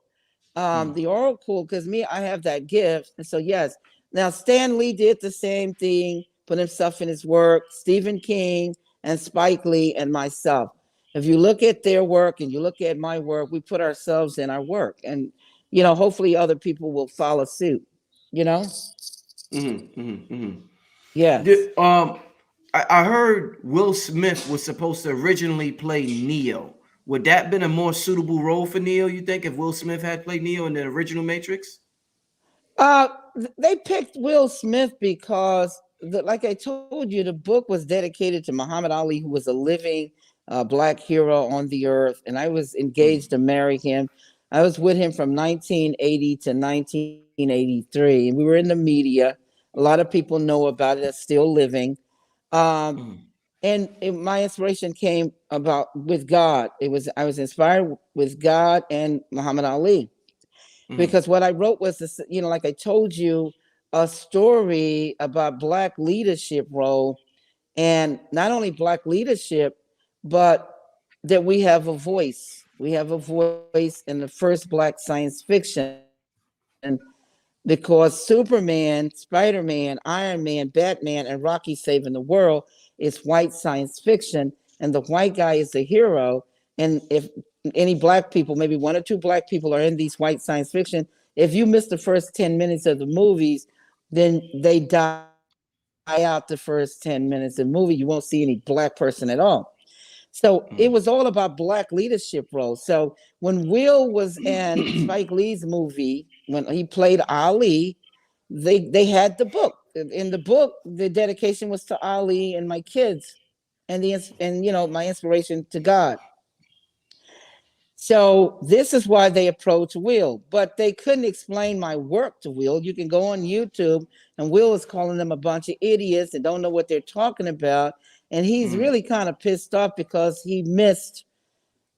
The Oracle, because me, I have that gift. And so, yes. Now, Stan Lee did the same thing, put himself in his work, Stephen King and Spike Lee and myself. If you look at their work and you look at my work, we put ourselves in our work. And, hopefully other people will follow suit, you know? Mm-hmm. Mm-hmm. Mm-hmm. Yes. The, I heard Will Smith was supposed to originally play Neo. Would that been a more suitable role for Neo? You think if Will Smith had played Neo in the original Matrix? They picked Will Smith because, like I told you, the book was dedicated to Muhammad Ali, who was a living black hero on the earth, and I was Mm, engaged to marry him. I was with him from 1980 to 1983, and we were in the media. A lot of people know about it. That's still living. Um, mm, and my inspiration came about with God. I was inspired with God and Muhammad Ali, mm, because what I wrote was this, like I told you, a story about black leadership role, and not only black leadership, but that we have a voice. We have a voice in the first black science fiction, because Superman, Spider-Man, Iron Man, Batman, and Rocky saving the world is white science fiction, and the white guy is the hero. And if any black people, maybe one or two black people, are in these white science fiction, if you miss the first 10 minutes of the movies, then they die out the first 10 minutes of the movie. You won't see any black person at all. So it was all mm, about black leadership role. So when Will was in Spike Lee's movie, when he played Ali, they had the book. In the book, the dedication was to Ali and my kids, and my inspiration to God. So this is why they approached Will, but they couldn't explain my work to Will. You can go on YouTube, and Will is calling them a bunch of idiots and don't know what they're talking about. And he's mm, really kind of pissed off because he missed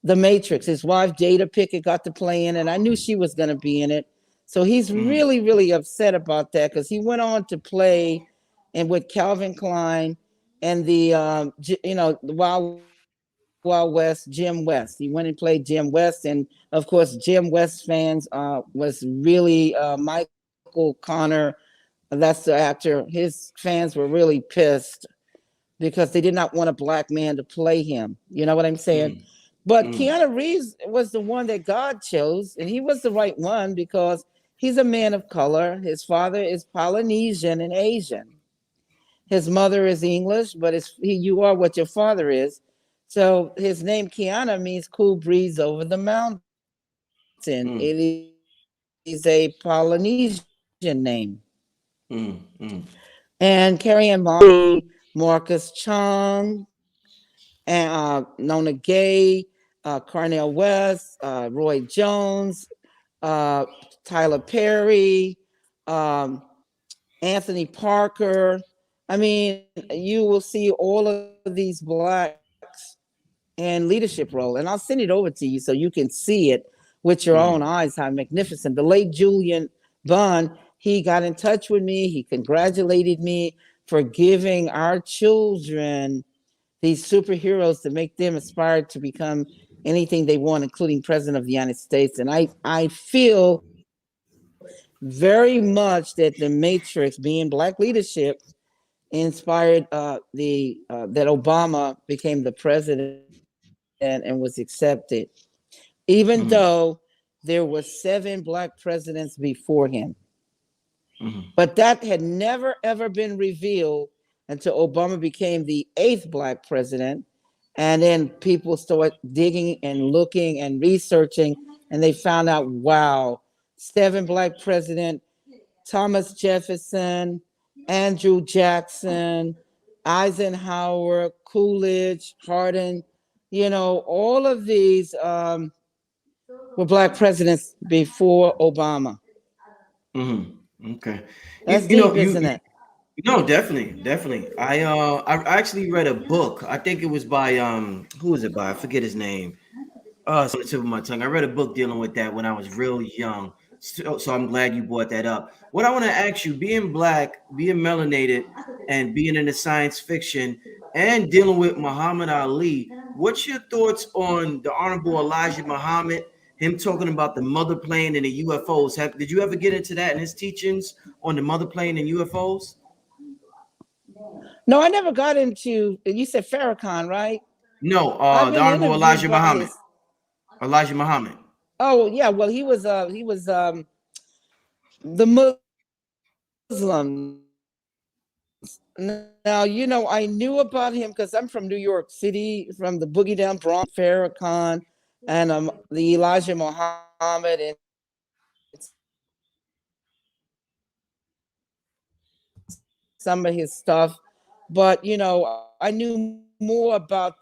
the Matrix. His wife Jada Pickett got to play in it. I knew she was going to be in it. So he's mm, really, really upset about that, because he went on to play and with Calvin Klein and the Wild Wild West, Jim West. He went and played Jim West, and of course, Jim West fans was really Michael Connor. That's the actor. His fans were really pissed because they did not want a black man to play him. You know what I'm saying? mm, But mm, Keanu Reeves was the one that God chose, and he was the right one because he's a man of color. His father is Polynesian and Asian. His mother is English, but you are what your father is. So his name Kiana means cool breeze over the mountain. It is a Polynesian name. mm, mm, And Carrie Ann Moss, Marcus Chung, and Nona Gay, Carnell West, Roy Jones, uh, Tyler Perry, um, Anthony Parker. I mean, you will see all of these blacks in leadership role, and I'll send it over to you so you can see it with your own eyes how magnificent. The late Julian Bond, he got in touch with me. He congratulated me for giving our children these superheroes to make them aspire to become anything they want, including president of the United States. And I feel very much that the Matrix, being black leadership, inspired that Obama became the president and was accepted, even though there were 7 black presidents before him. mm, But that had never ever been revealed until Obama became the 8th black president. And then people started digging and looking and researching, and they found out, wow, 7 black president, Thomas Jefferson, Andrew Jackson, Eisenhower, Coolidge, Harding, all of these were black presidents before Obama. Okay. That's You know deep, you isn't it? no, definitely, definitely. I actually read a book. I think it was by who was it by? I forget his name. It's on the tip of my tongue. I read a book dealing with that when I was real young. So I'm glad you brought that up. What I want to ask you, being black, being melanated, and being in the science fiction and dealing with Muhammad Ali, what's your thoughts on the Honorable Elijah Muhammad, him talking about the mother plane and the UFOs? Did you ever get into that in his teachings on the mother plane and UFOs? No, I never got into. You said Farrakhan, right? No, I've the been Honorable interviewed Elijah by Muhammad. his. Elijah Muhammad. Oh yeah, well he was the Muslims. Now I knew about him because I'm from New York City, from the boogie down Bronx, Farrakhan, and the Elijah Muhammad and some of his stuff. But I knew more about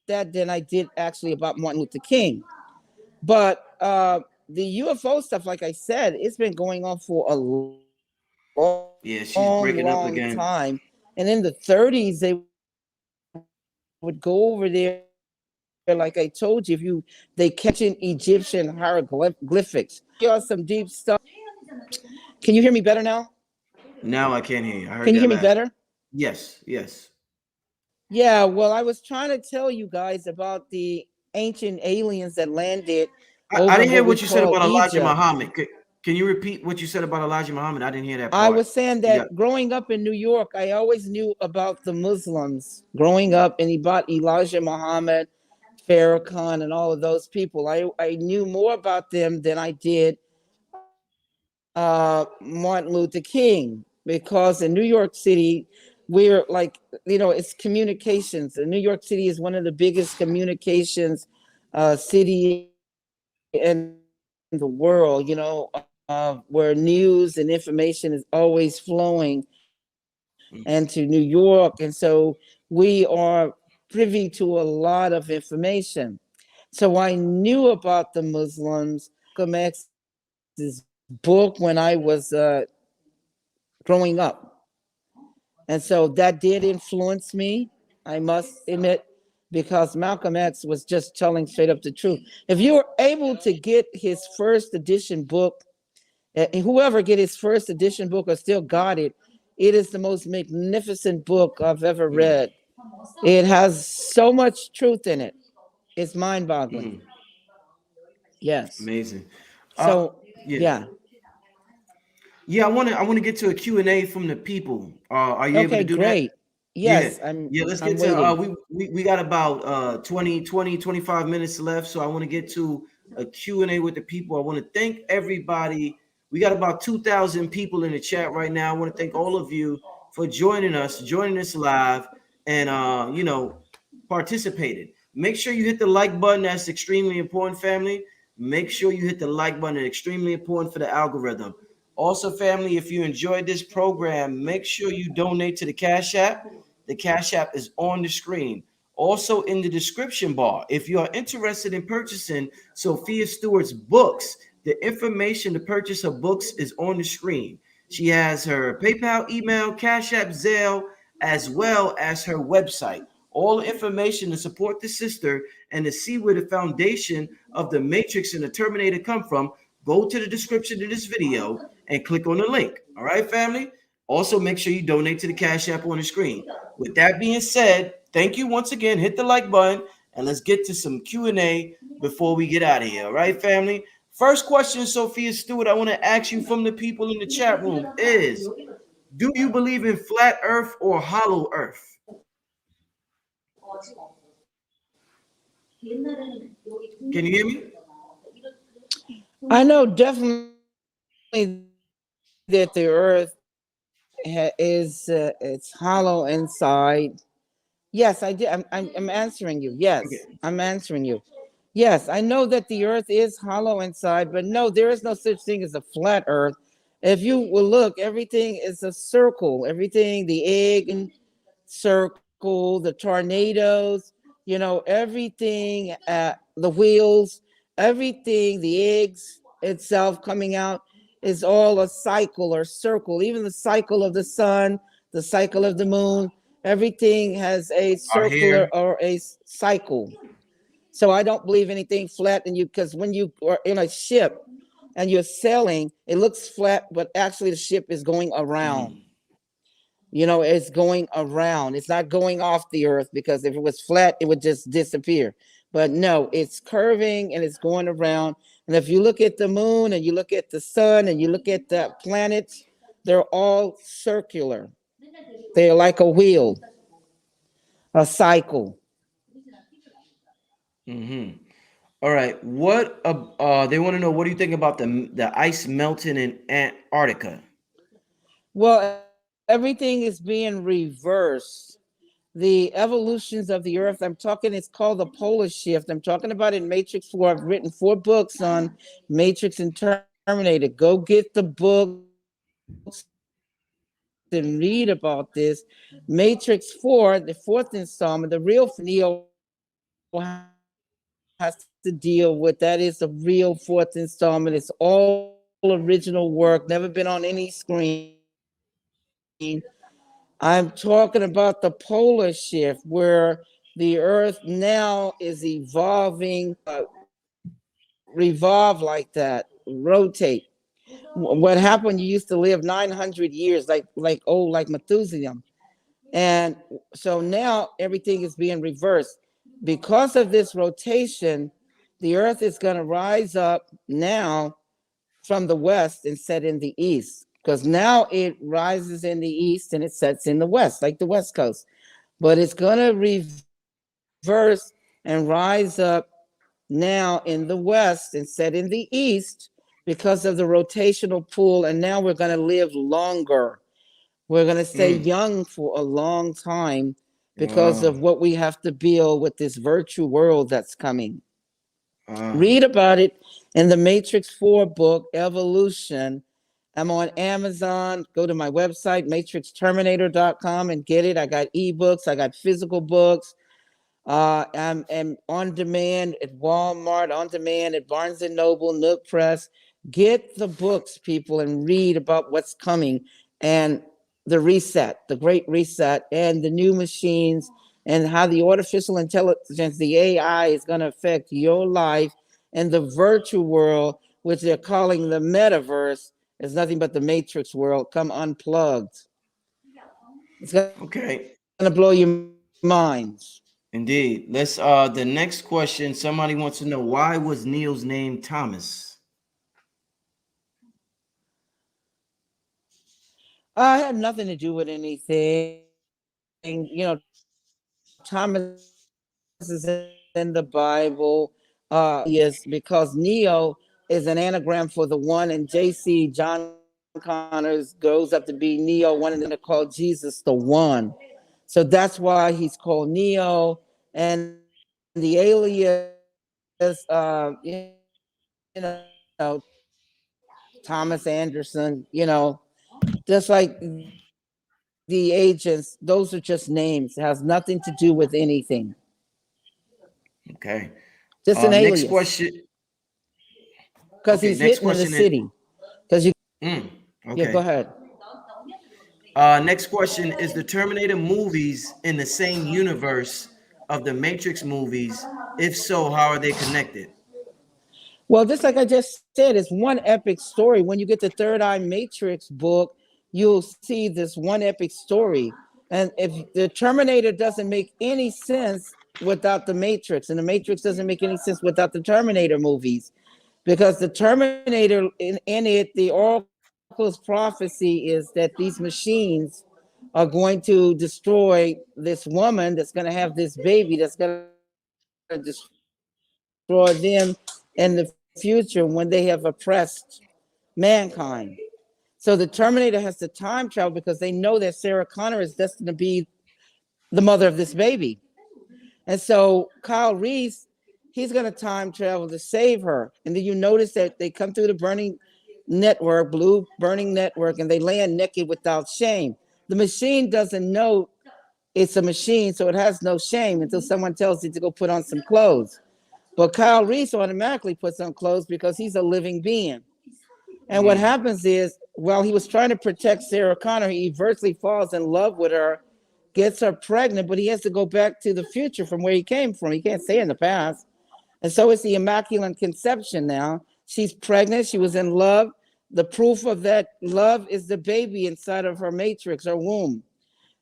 that than I did actually about Martin Luther King. But the UFO stuff, like I said, it's been going on for a Yeah, she's breaking up long again. time. And in the 30s, they would go over there, like I told you, they catching Egyptian hieroglyphics. Here are some deep stuff. Can you hear me better now? Now I can't hear you. I heard Can you that hear me last. better? Yes, yes. Yeah, well, I was trying to tell you guys about the ancient aliens that landed I over didn't hear what we what you said call about Elijah Egypt. Muhammad. Can you repeat what you said about Elijah Muhammad? I didn't hear that I part. was saying You got that growing up in New York, I always knew about the Muslims growing up, and about Elijah Muhammad, Farrakhan, and all of those people. I knew more about them than I did Martin Luther King, because in New York City, we're like, it's communications. And New York City is one of the biggest communications city in the world, where news and information is always flowing into New York. And so we are privy to a lot of information. So I knew about the Muslims, X's book when I was growing up. And so that did influence me, I must admit, because Malcolm X was just telling straight up the truth. If you were able to get his first edition book, whoever get his first edition book or still got it, it is the most magnificent book I've ever mm, read. It has so much truth in it. It's mind-boggling. mm, Yes. amazing. Uh, So, yeah, yeah. yeah. I want to get to a Q&A from the people. Are you able to Okay, do that? great. Yeah, Yes, I'm yeah. Let's I'm get to. waiting. We got about 25 minutes left, so I want to get to a Q&A with the people. I want to thank everybody. We got about 2,000 people in the chat right now. I want to thank all of you for joining us live, and participated. Make sure you hit the like button. That's extremely important, family. Make sure you hit the like button. It's extremely important for the algorithm. Also, family, if you enjoyed this program, make sure you donate to the Cash App. The Cash App is on the screen. Also, in the description bar, if you are interested in purchasing Sophia Stewart's books, the information to purchase her books is on the screen. She has her PayPal, email, Cash App, Zelle, as well as her website. All information to support the sister and to see where the foundation of the Matrix and the Terminator come from, go to the description of this video and click on the link. All right, family? Also, make sure you donate to the Cash App on the screen. With that being said, thank you once again. Hit the like button and let's get to some Q&A before we get out of here. All right, family? First question, Sophia Stewart, I want to ask you from the people in the chat room is, do you believe in flat earth or hollow earth? Can you hear me? I know definitely that the earth it's hollow inside. Yes, I did. I'm answering you. Yes, I'm Okay. answering you. Yes, I know that the earth is hollow inside, but no, there is no such thing as a flat earth. If you will look, everything is a circle. Everything, the egg and circle, the tornadoes, everything, the wheels, everything, the eggs itself coming out is all a cycle or circle. Even the cycle of the sun, the cycle of the moon, everything has a Our circular hair. or a cycle. So I don't believe anything flat. And because when you are in a ship and you're sailing, it looks flat, but actually the ship is going around. Mm. It's going around. It's not going off the earth, because if it was flat, it would just disappear. But no, it's curving and it's going around. And if you look at the moon and you look at the sun and you look at the planets, they're all circular. They're like a wheel, a cycle. Mm-hmm. All right. They want to know, what do you think about the ice melting in Antarctica? Well, everything is being reversed. The evolutions of the earth, I'm talking, it's called the polar shift. I'm talking about in Matrix 4. I've written 4 books on Matrix and Terminator. Go get the books and read about this. Matrix 4, the 4th installment, the real Neo has to deal with. That is the real 4th installment. It's all original work, never been on any screen. I'm talking about the polar shift, where the earth now is evolving revolve like that, rotate. What happened? You used to live 900 years, like Methuselah, and so now everything is being reversed because of this rotation. The Earth is going to rise up now from the west and set in the east, because now it rises in the east and it sets in the west, like the West Coast. But it's going to reverse and rise up now in the west and set in the east because of the rotational pull. And now we're going to live longer. We're going to stay Mm. young for a long time because of Uh, what we have to build with this virtual world that's coming. uh, Read about it in the Matrix 4 book, Evolution. I'm on Amazon. Go to my website, matrixterminator.com, and get it. I got ebooks, I got physical books. I'm on demand at Walmart, on demand at Barnes and Noble, Nook Press. Get the books, people, and read about what's coming, and the reset, the great reset, and the new machines, and how the artificial intelligence, the AI, is going to affect your life. And the virtual world, which they're calling the metaverse, is nothing but the Matrix world. Come unplugged. It's going to blow your okay. minds. Indeed. Let's the next question. Somebody wants to know, why was Neil's name Thomas? I had nothing to do with anything. Thomas is in the Bible. Alias, because Neo is an anagram for the one, and JC, John Connors, goes up to be Neo, one, and then they're called Jesus the One. So that's why he's called Neo. And the alias, Thomas Anderson, just like the agents, those are just names. It has nothing to do with anything. Just an Okay. alias, Next question. because he's hidden in Okay, the next city. question is Because you, yeah, go okay. ahead. Next question, is the Terminator movies in the same universe of the Matrix movies? If so, how are they connected? Well, just like I just said, it's one epic story. When you get the Third Eye Matrix book, you'll see this one epic story. And if the Terminator doesn't make any sense without the Matrix, and the Matrix doesn't make any sense without the Terminator movies, because the Terminator in it, the Oracle's prophecy is that these machines are going to destroy this woman that's going to have this baby, that's going to destroy them in the future when they have oppressed mankind. So the Terminator has to time travel because they know that Sarah Connor is destined to be the mother of this baby. And so Kyle Reese, he's going to time travel to save her. And then you notice that they come through the burning network, blue burning network, and they land naked without shame. The machine doesn't know it's a machine, so it has no shame until someone tells it to go put on some clothes. But Kyle Reese automatically puts on clothes because he's a living being. And what happens is, while he was trying to protect Sarah Connor, he virtually falls in love with her, gets her pregnant, but he has to go back to the future from where he came from. He can't stay in the past. And so it's the Immaculate Conception now. She's pregnant. She was in love. The proof of that love is the baby inside of her matrix, her womb.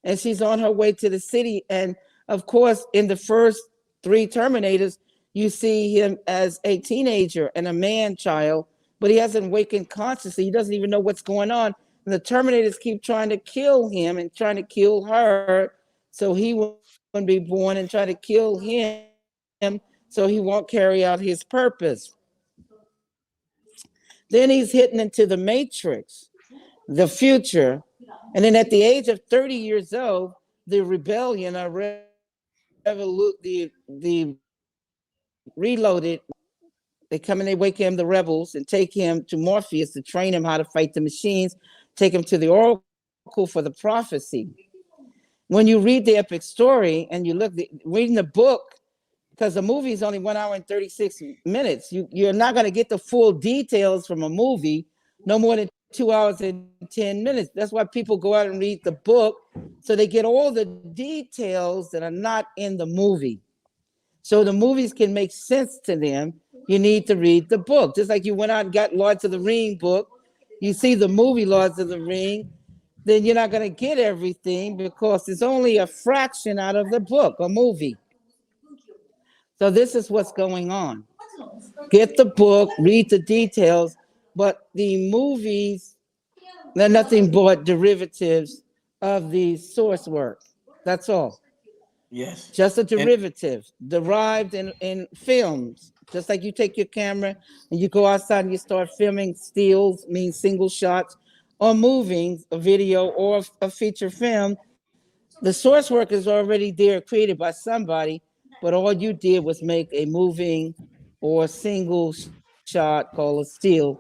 And she's on her way to the city. And of course, in the first three Terminators, you see him as a teenager and a man child, but he hasn't awakened consciously. He doesn't even know what's going on. And the Terminators keep trying to kill him and trying to kill her so he won't be born, and try to kill him so he won't carry out his purpose. Then he's hitting into the matrix, the future. And then at the age of 30 years old, the rebellion, the reloaded, they come and they wake him, the rebels, and take him to Morpheus to train him how to fight the machines, take him to the oracle for the prophecy. When you read the epic story and you look, reading the book, because the movie is only 1 hour and 36 minutes, you're not going to get the full details from a movie, no more than 2 hours and 10 minutes. That's why people go out and read the book, so they get all the details that are not in the movie. So the movies can make sense to them. You need to read the book. Just like you went out and got Lords of the Ring book, you see the movie Lords of the Ring, then you're not going to get everything because it's only a fraction out of the book or movie. So this is what's going on. Get the book, read the details, but the movies, they're nothing but derivatives of the source work. That's all. Yes. Just a derivative derived in films. Just like you take your camera and you go outside and you start filming stills, means single shots, or moving a video or a feature film. The source work is already there, created by somebody, but all you did was make a moving or single shot called a still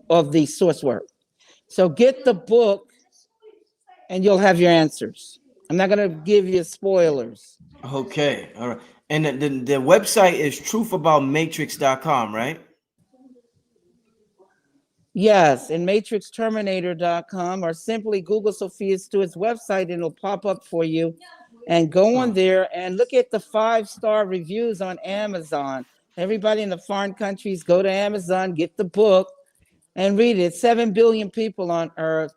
of the source work. So get the book and you'll have your answers. I'm not going to give you spoilers. Okay. All right. And the website is truthaboutmatrix.com, right? Yes, and matrixterminator.com, or simply Google Sophia Stewart's website and it'll pop up for you. And go on there and look at the 5-star reviews on Amazon. Everybody in the foreign countries, go to Amazon, get the book and read it. 7 billion people on earth.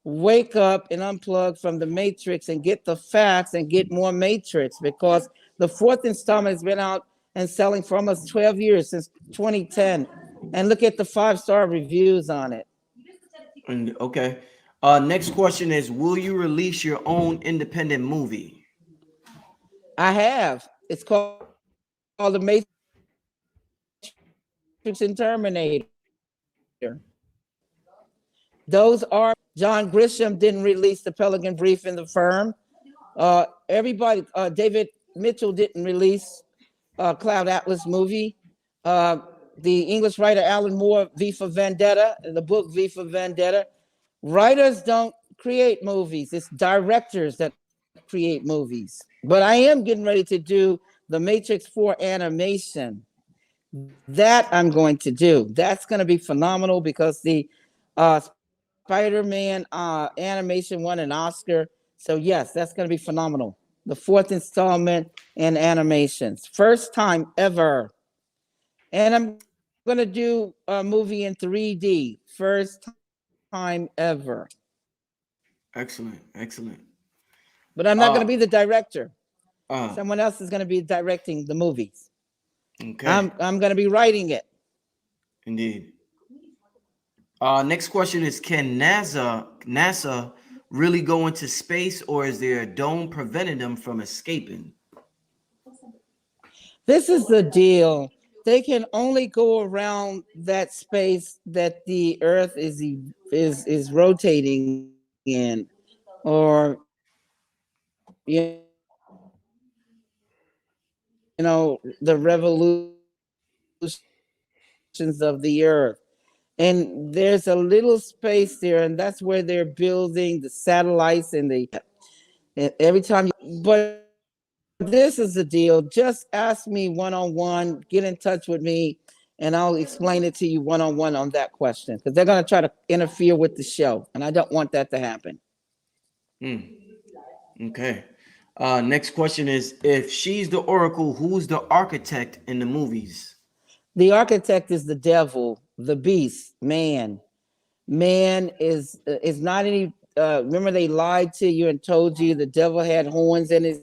Wake up and unplug from the matrix and get the facts and get more matrix, because the fourth installment has been out and selling for almost 12 years, since 2010. And look at the 5-star reviews on it. And okay. Next question is, will you release your own independent movie? I have. It's called The Matrix and Terminator. Those are, John Grisham didn't release the Pelican Brief in the Firm. Everybody, David Mitchell didn't release Cloud Atlas movie. The English writer Alan Moore, V for Vendetta, the book V for Vendetta. Writers don't create movies. It's directors that create movies. But I am getting ready to do the Matrix 4 animation. That I'm going to do. That's going to be phenomenal because the Spider-Man animation won an Oscar. So yes, that's going to be phenomenal. The 4th installment in animations. First time ever. And I'm going to do a movie in 3D. First time ever. Excellent. Excellent. But I'm not going to be the director. Uh, Someone else is going to be directing the movies. okay. I'm going to be writing it. Indeed. Next question is, can NASA really go into space, or is there a dome preventing them from escaping? This is the deal. They can only go around that space that the Earth is rotating in, or the revolutions of the Earth. And there's a little space there, and that's where they're building the satellites and Every time but this is the deal. Just ask me one on one, get in touch with me, and I'll explain it to you one on that question because they're going to try to interfere with the show, and I don't want that to happen. Okay. Next question is, if she's the Oracle, who's the architect in the movies? The architect is the devil, the beast, man. Man is not any. Remember, they lied to you and told you the devil had horns in his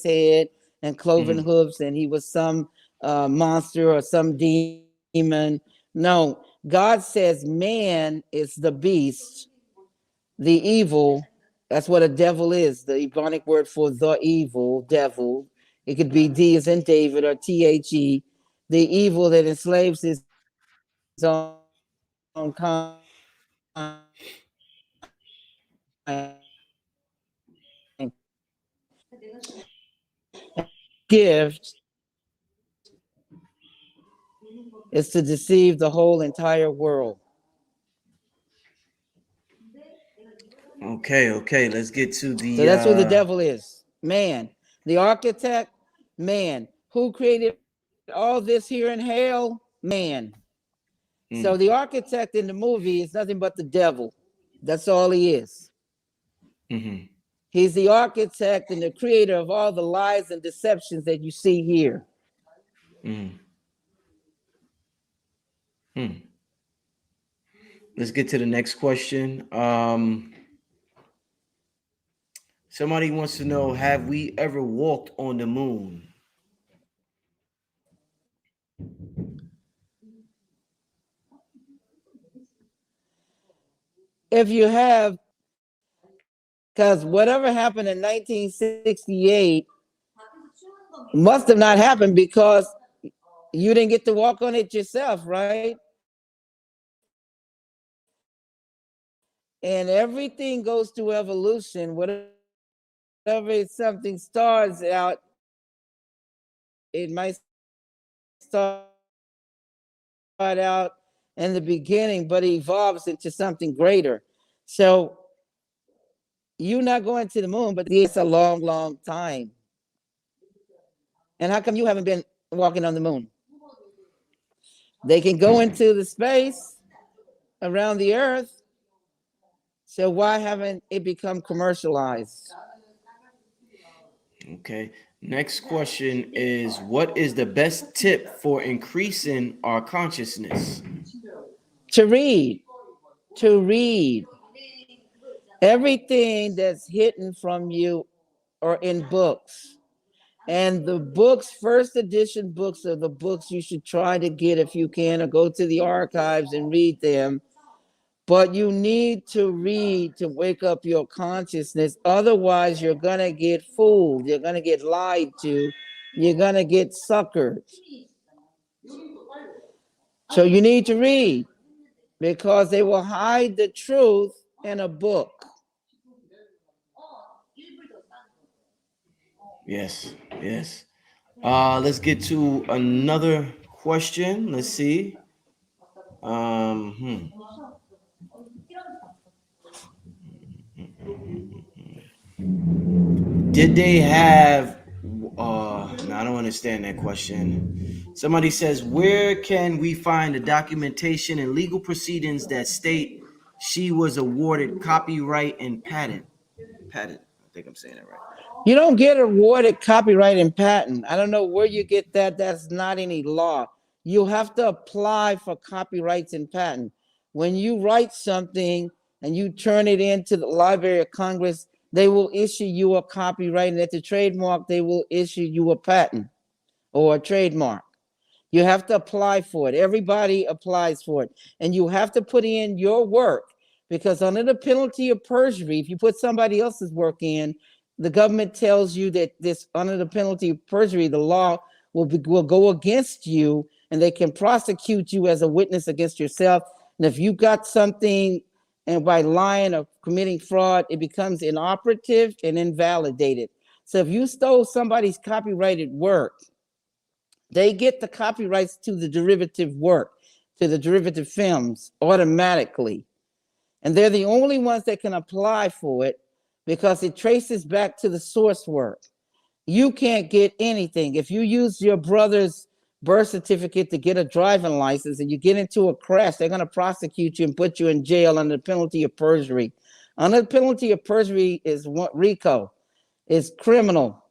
head and cloven hooves, and he was some monster or some demon. No, God says man is the beast, the evil. That's what a devil is. The Ebonic word for the evil, devil. It could be D as in David or THE, the evil that enslaves his own kind. Gift is to deceive the whole entire world. Okay. Let's get to So that's who the the devil is. Man. The architect, man. Who created all this here in hell? Man. So the architect in the movie is nothing but the devil. That's all he is. He's the architect and the creator of all the lies and deceptions that you see here. Let's get to the next question. Somebody wants to know, have we ever walked on the moon? If you have, because whatever happened in 1968 must have not happened because you didn't get to walk on it yourself, right? And everything goes through evolution. Whatever something starts out, it might start out in the beginning, but it evolves into something greater. So you're not going to the moon, but it's a long time. And how come you haven't been walking on the moon? They can go into the space around the earth. So why haven't it become commercialized? Okay. Next question is, what is the best tip for increasing our consciousness? To read. To read. Everything that's hidden from you are in books. And the books, first edition books, are the books you should try to get if you can, or go to the archives and read them. But you need to read to wake up your consciousness. Otherwise, you're going to get fooled. You're going to get lied to. You're going to get suckered. So you need to read because they will hide the truth in a book. Yes. Let's get to another question. Let's see. Did they have no, I don't understand that question. Somebody says, where can we find the documentation and legal proceedings that state she was awarded copyright and patent? I think I'm saying that right. You don't get awarded copyright and patent. I don't know where you get that. That's not any law. You have to apply for copyrights and patent. When you write something and you turn it into the Library of Congress, they will issue you a copyright, and at the trademark, they will issue you a patent or a trademark. You have to apply for it. Everybody applies for it. And you have to put in your work, because under the penalty of perjury, if you put somebody else's work in, the government tells you that this, under the penalty of perjury, the law will go against you, and they can prosecute you as a witness against yourself. And if you got something and by lying or committing fraud, it becomes inoperative and invalidated. So if you stole somebody's copyrighted work, they get the copyrights to the derivative work, to the derivative films automatically. And they're the only ones that can apply for it, because it traces back to the source work. You can't get anything. If you use your brother's birth certificate to get a driving license and you get into a crash, they're going to prosecute you and put you in jail under the penalty of perjury. Under the penalty of perjury is what RICO is criminal.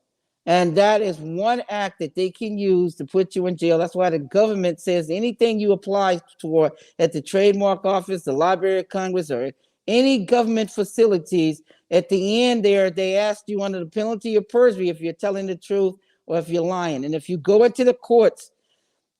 And that is one act that they can use to put you in jail. That's why the government says anything you apply for at the trademark office, the Library of Congress, or any government facilities, at the end there, they ask you under the penalty of perjury if you're telling the truth or if you're lying. And if you go into the courts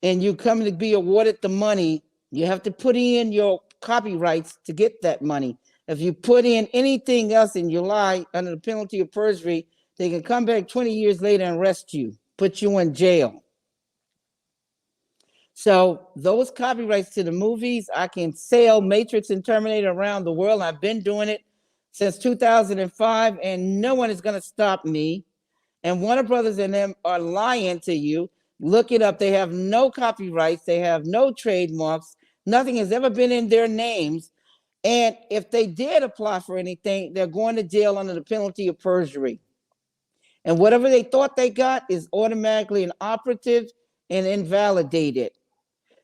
and you come to be awarded the money, you have to put in your copyrights to get that money. If you put in anything else and you lie under the penalty of perjury, they can come back 20 years later and arrest you, put you in jail. So those copyrights to the movies, I can sell Matrix and Terminator around the world. I've been doing it since 2005, and no one is going to stop me. And Warner Brothers and them are lying to you. Look it up. They have no copyrights. They have no trademarks. Nothing has ever been in their names. And if they did apply for anything, they're going to jail under the penalty of perjury. And whatever they thought they got is automatically inoperative and invalidated.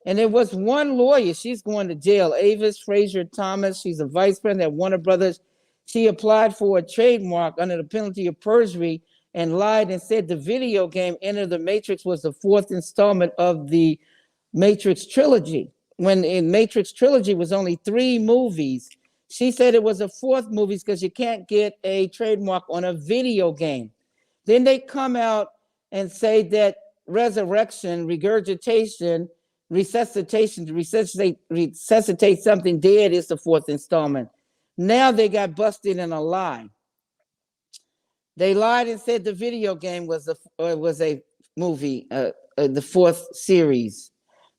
And there was one lawyer, she's going to jail, Avis Frazier Thomas. She's a vice president at Warner Brothers. She applied for a trademark under the penalty of perjury and lied and said the video game Enter the Matrix was the fourth installment of the Matrix trilogy. When in Matrix trilogy was only 3 movies. She said it was a 4th movie because you can't get a trademark on a video game. Then they come out and say that resurrection, regurgitation, resuscitation, resuscitate something dead is the 4th installment. Now they got busted in a lie. They lied and said the video game was a movie, the 4th series.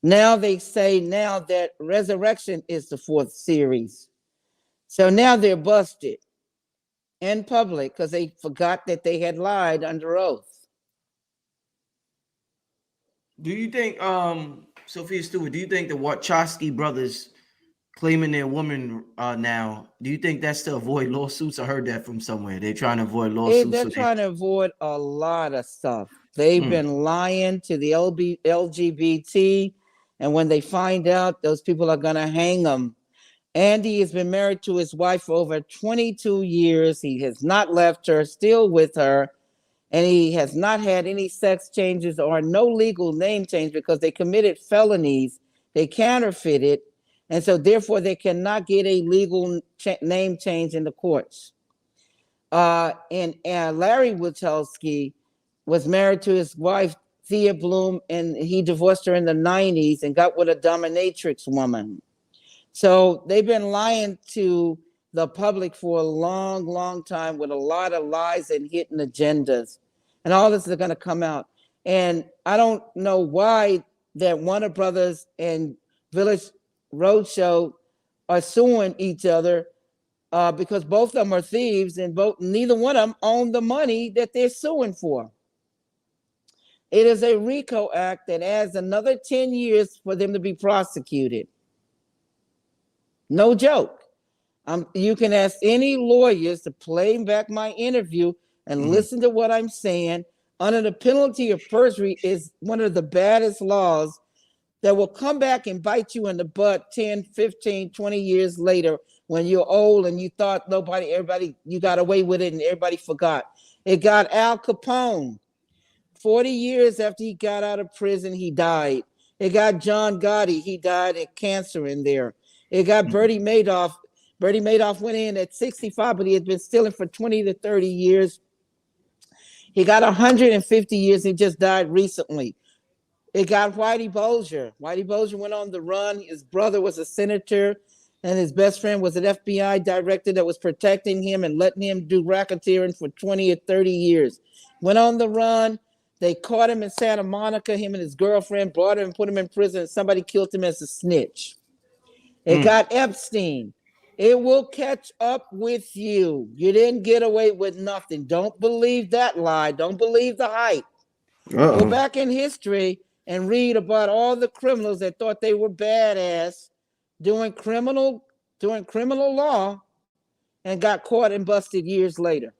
Now they say now that resurrection is the 4th series. So now they're busted in public because they forgot that they had lied under oath. Do you think, Sophia Stewart, do you think the Wachowski brothers claiming their woman now, do you think that's to avoid lawsuits? I heard that from somewhere. They're trying to avoid lawsuits. They're trying to avoid a lot of stuff. They've been lying to the LGBT, and when they find out, those people are going to hang them. Andy has been married to his wife for over 22 years. He has not left her, still with her. And he has not had any sex changes or no legal name change because they committed felonies. They counterfeited. And so therefore they cannot get a legal name change in the courts. And Larry Wachowski was married to his wife, Thea Bloom, and he divorced her in the 90s and got with a dominatrix woman. So they've been lying to the public for a long, long time with a lot of lies and hidden agendas. And all this is going to come out. And I don't know why that Warner Brothers and Village Roadshow are suing each other because both of them are thieves and neither one of them own the money that they're suing for. It is a RICO Act that adds another 10 years for them to be prosecuted. No joke. You can ask any lawyers to play back my interview and listen to what I'm saying. Under the penalty of perjury is one of the baddest laws that will come back and bite you in the butt 10, 15, 20 years later when you're old and you thought everybody, you got away with it and everybody forgot. It got Al Capone. 40 years after he got out of prison, he died. It got John Gotti. He died of cancer in there. It got Bertie Madoff. Bertie Madoff went in at 65, but he had been stealing for 20 to 30 years. He got 150 years. He just died recently. It got Whitey Bulger. Whitey Bulger went on the run. His brother was a senator, and his best friend was an FBI director that was protecting him and letting him do racketeering for 20 or 30 years. Went on the run. They caught him in Santa Monica. Him and his girlfriend brought him and put him in prison. And somebody killed him as a snitch. It got Epstein. It will catch up with you. You didn't get away with nothing. Don't believe that lie. Don't believe the hype. Go back in history and read about all the criminals that thought they were badass doing criminal law, and got caught and busted years later.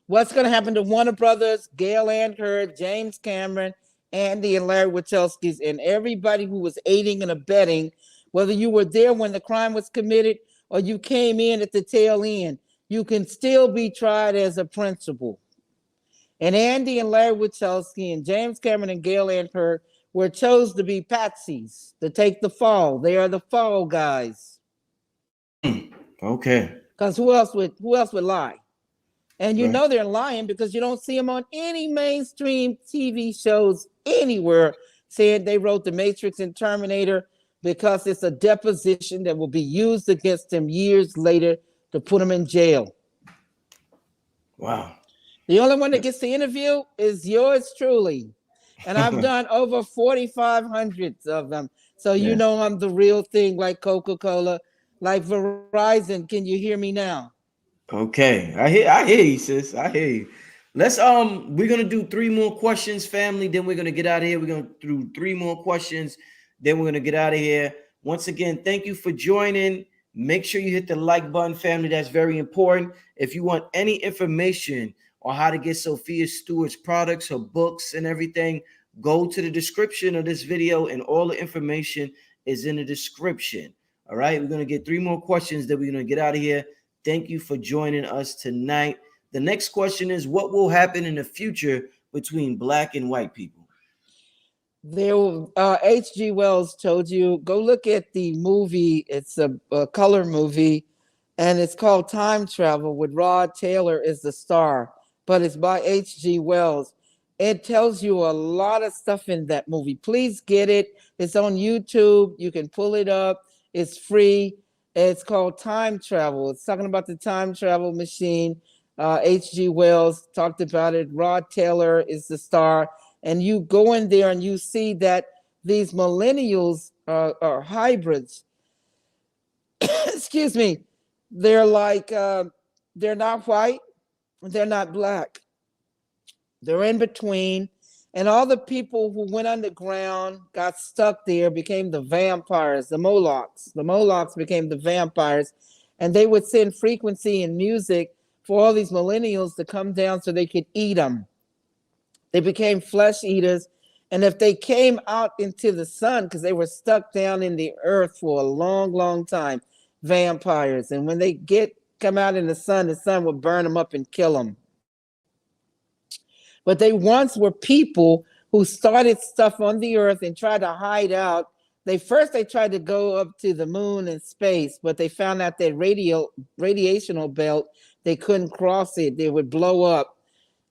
What's going to happen to Warner Brothers, Gail Ann Hurd, James Cameron, Andy and Larry Wachowski's, and everybody who was aiding and abetting, whether you were there when the crime was committed or you came in at the tail end, you can still be tried as a principal. And Andy and Larry Wachowski and James Cameron and Gail Ann Hurd were chosen to be patsies, to take the fall. They are the fall guys. Okay. Because who else would lie? And you Right. know they're lying because you don't see them on any mainstream TV shows anywhere saying they wrote The Matrix and Terminator, because it's a deposition that will be used against them years later to put them in jail. Wow. The only one that gets the interview is yours truly. And I've done over 4,500 of them. So you know I'm the real thing, like Coca-Cola, like Verizon. Can you hear me now? Okay. I hear you, sis. I hear you. Let's we're gonna do 3 more questions, family. Then we're gonna get out of here. We're gonna do 3 more questions. Then we're gonna get out of here. Once again, thank you for joining. Make sure you hit the like button, family. That's very important. If you want any information on how to get Sophia Stewart's products, her books, and everything, go to the description of this video, and all the information is in the description. All right, we're gonna get 3 more questions. Then we're gonna get out of here. Thank you for joining us tonight. The next question is, what will happen in the future between black and white people? There, H.G. Wells told you, go look at the movie. It's a color movie, and it's called Time Travel with Rod Taylor as the star, but it's by H.G. Wells. It tells you a lot of stuff in that movie. Please get it. It's on YouTube. You can pull it up. It's free. It's called Time Travel. It's talking about the time travel machine. H.G. Wells talked about it. Rod Taylor is the star. And you go in there and you see that these millennials are hybrids. Excuse me. They're like, they're not white. They're not black. They're in between. And all the people who went underground, got stuck there, became the vampires, the Molochs. The Molochs became the vampires. And they would send frequency and music for all these millennials to come down so they could eat them. They became flesh eaters. And if they came out into the sun, because they were stuck down in the earth for a long, long time, vampires. And when they come out in the sun would burn them up and kill them. But they once were people who started stuff on the earth and tried to hide out. They tried to go up to the moon and space, but they found out that radiational belt, they couldn't cross it. They would blow up.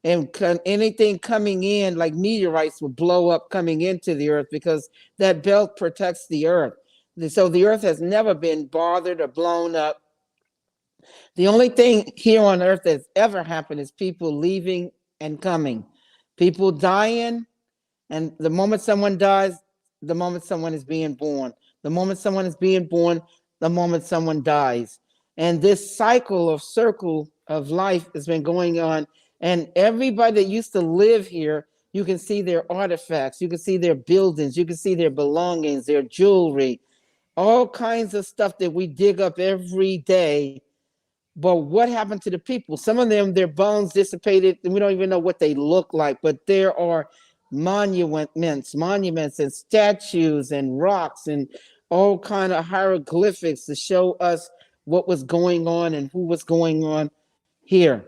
And anything coming in, like meteorites, would blow up coming into the earth because that belt protects the earth. So the earth has never been bothered or blown up. The only thing here on earth that's ever happened is people leaving and coming. People dying, and the moment someone dies, the moment someone is being born. The moment someone is being born, the moment someone dies. And this circle of life has been going on. And everybody that used to live here, you can see their artifacts, you can see their buildings, you can see their belongings, their jewelry, all kinds of stuff that we dig up every day. But what happened to the people? Some of them, their bones dissipated, and we don't even know what they look like. But there are monuments and statues and rocks and all kind of hieroglyphics to show us what was going on and who was going on here.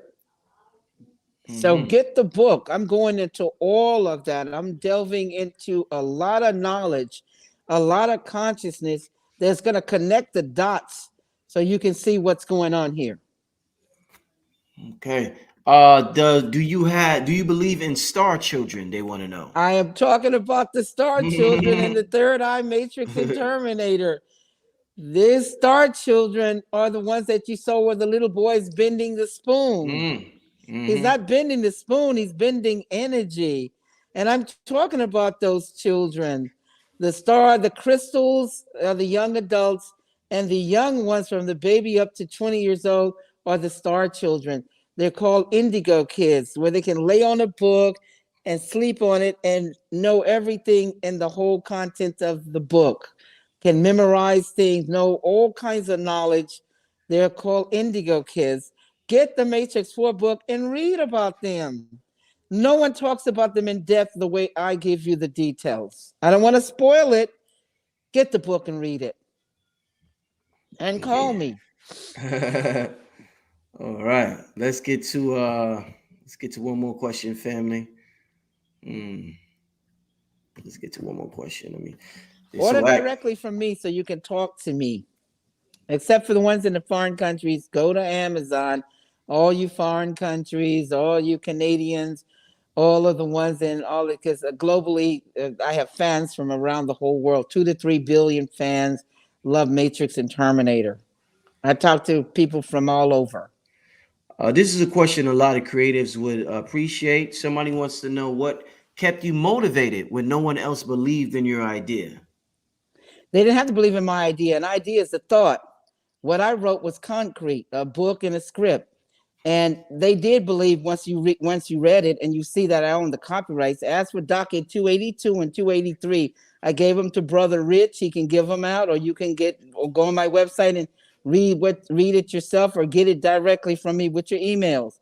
So get the book. I'm going into all of that. I'm delving into a lot of knowledge, a lot of consciousness that's going to connect the dots so you can see what's going on here. Okay. Do you believe in star children? They want to know. I am talking about the star children in the Third Eye, Matrix, and Terminator. These star children are the ones that you saw where the little boy's bending the spoon. He's not bending the spoon, he's bending energy. And I'm talking about those children. The crystals are the young adults, and the young ones from the baby up to 20 years old are the star children. They're called indigo kids, where they can lay on a book and sleep on it and know everything in the whole content of the book, can memorize things, know all kinds of knowledge They're called Indigo Kids. Get the Matrix 4 book and read about them. No one talks about them in depth the way I give you the details. I don't want to spoil it. Get the book and read it. And call me. All right. Let's get to one more question, family. Mm, let's get to one more question. Order directly from me so you can talk to me. Except for the ones in the foreign countries, go to Amazon. All you foreign countries, all you Canadians, all of the ones in all because globally, I have fans from around the whole world. 2 to 3 billion fans love Matrix and Terminator. I talk to people from all over. This is a question a lot of creatives would appreciate. Somebody wants to know what kept you motivated when no one else believed in your idea. They didn't have to believe in my idea. An idea is a thought. What I wrote was concrete, a book and a script. And they did believe once you read it and you see that I own the copyrights. As for docket 282 and 283, I gave them to Brother Rich. He can give them out, or you can go on my website and read it yourself, or get it directly from me with your emails.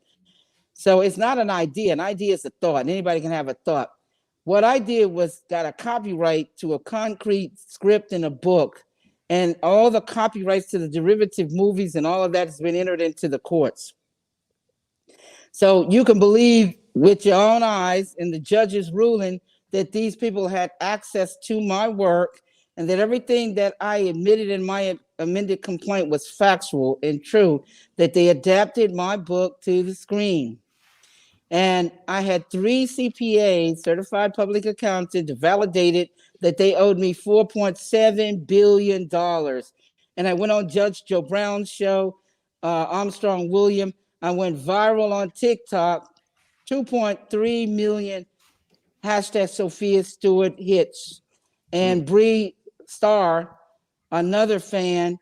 So it's not an idea. An idea is a thought. Anybody can have a thought. What I did was got a copyright to a concrete script and a book, and all the copyrights to the derivative movies and all of that has been entered into the courts. So you can believe with your own eyes in the judge's ruling that these people had access to my work, and that everything that I admitted in my amended complaint was factual and true, that they adapted my book to the screen. And I had 3 CPAs, certified public accountants, validated that they owed me $4.7 billion. And I went on Judge Joe Brown's show, Armstrong William. I went viral on TikTok, 2.3 million hashtag Sophia Stewart hits. And Bree Starr, another fan,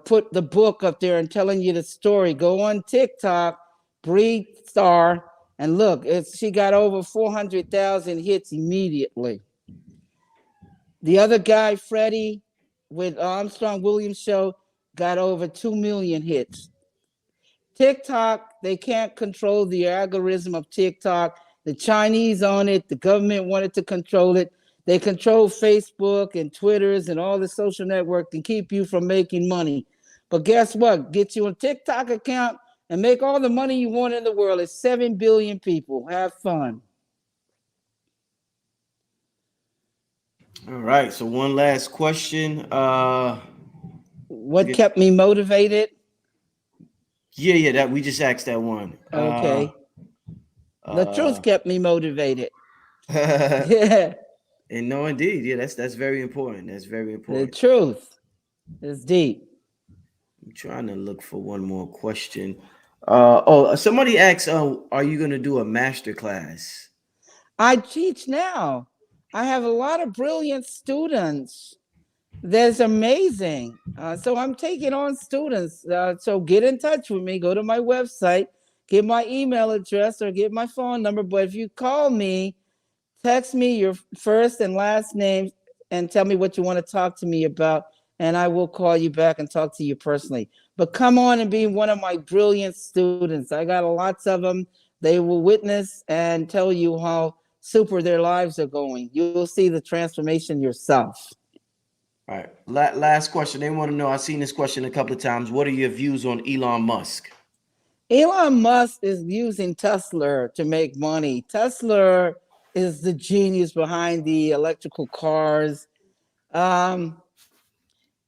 put the book up there and telling you the story. Go on TikTok, Bree Starr, and look, she got over 400,000 hits immediately. The other guy, Freddie, with Armstrong Williams show, got over 2 million hits. TikTok, they can't control the algorithm of TikTok. The Chinese own it. The government wanted to control it. They control Facebook and Twitters and all the social network to keep you from making money. But guess what? Get you a TikTok account and make all the money you want in the world. It's 7 billion people. Have fun. All right. So one last question. What kept me motivated? Yeah, that we just asked that one. Okay. The truth kept me motivated. Yeah. And no, indeed, yeah, that's very important. That's very important. The truth is deep. I'm trying to look for one more question. Somebody asked, are you gonna do a master class? I teach now. I have a lot of brilliant students. That's amazing. So I'm taking on students. So get in touch with me. Go to my website, get my email address, or get my phone number. But if you call me, text me your first and last name and tell me what you want to talk to me about, and I will call you back and talk to you personally. But come on and be one of my brilliant students. I got lots of them. They will witness and tell you how super their lives are going. You'll see the transformation yourself. All right. Last question. They want to know, I've seen this question a couple of times. What are your views on Elon Musk? Elon Musk is using Tesla to make money. Tesla is the genius behind the electrical cars.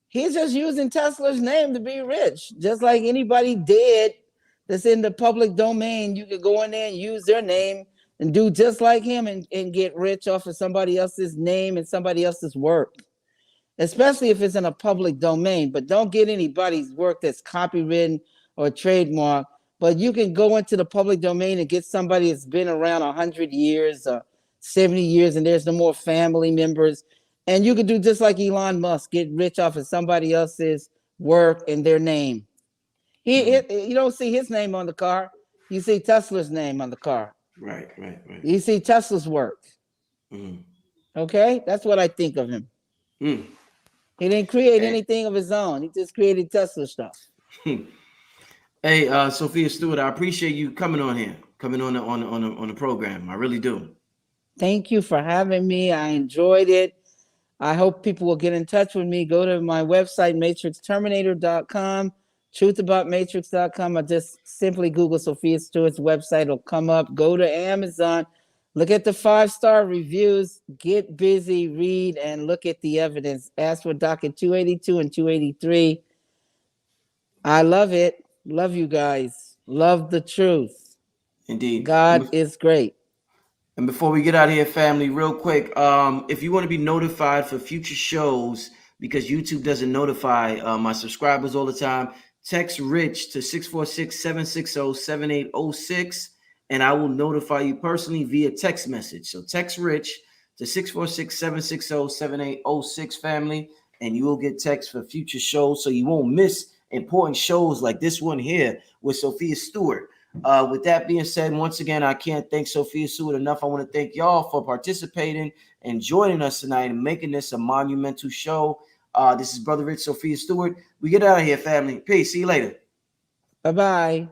He's just using Tesla's name to be rich, just like anybody dead that's in the public domain. You could go in there and use their name and do just like him and get rich off of somebody else's name and somebody else's work, especially if it's in a public domain. But don't get anybody's work that's copywritten or trademarked. But you can go into the public domain and get somebody that's been around 100 years or 70 years, and there's no more family members. And you can do just like Elon Musk, get rich off of somebody else's work and their name. You don't see his name on the car. You see Tesla's name on the car. Right. You see Tesla's work. Okay? That's what I think of him. He didn't create anything of his own. He just created Tesla stuff. Hey, Sophia Stewart, I appreciate you coming on here, coming on the program. I really do. Thank you for having me. I enjoyed it. I hope people will get in touch with me. Go to my website, matrixterminator.com, truthaboutmatrix.com. I just simply Google Sophia Stewart's website. It'll come up. Go to Amazon. Look at the 5-star reviews. Get busy, read, and look at the evidence. Ask for docket 282 and 283. I love it. Love you guys. Love the truth. Indeed. God is great. And before we get out of here, family, real quick, if you want to be notified for future shows, because YouTube doesn't notify my subscribers all the time, text Rich to 646-760-7806, and I will notify you personally via text message. So text Rich to 646-760-7806, family, and you will get text for future shows, so you won't miss important shows like this one here with Sophia Stewart. With that being said, once again, I can't thank Sophia Stewart enough. I want to thank y'all for participating and joining us tonight and making this a monumental show. This is Brother Rich, Sophia Stewart. We get out of here, family. Peace. See you later. Bye-bye.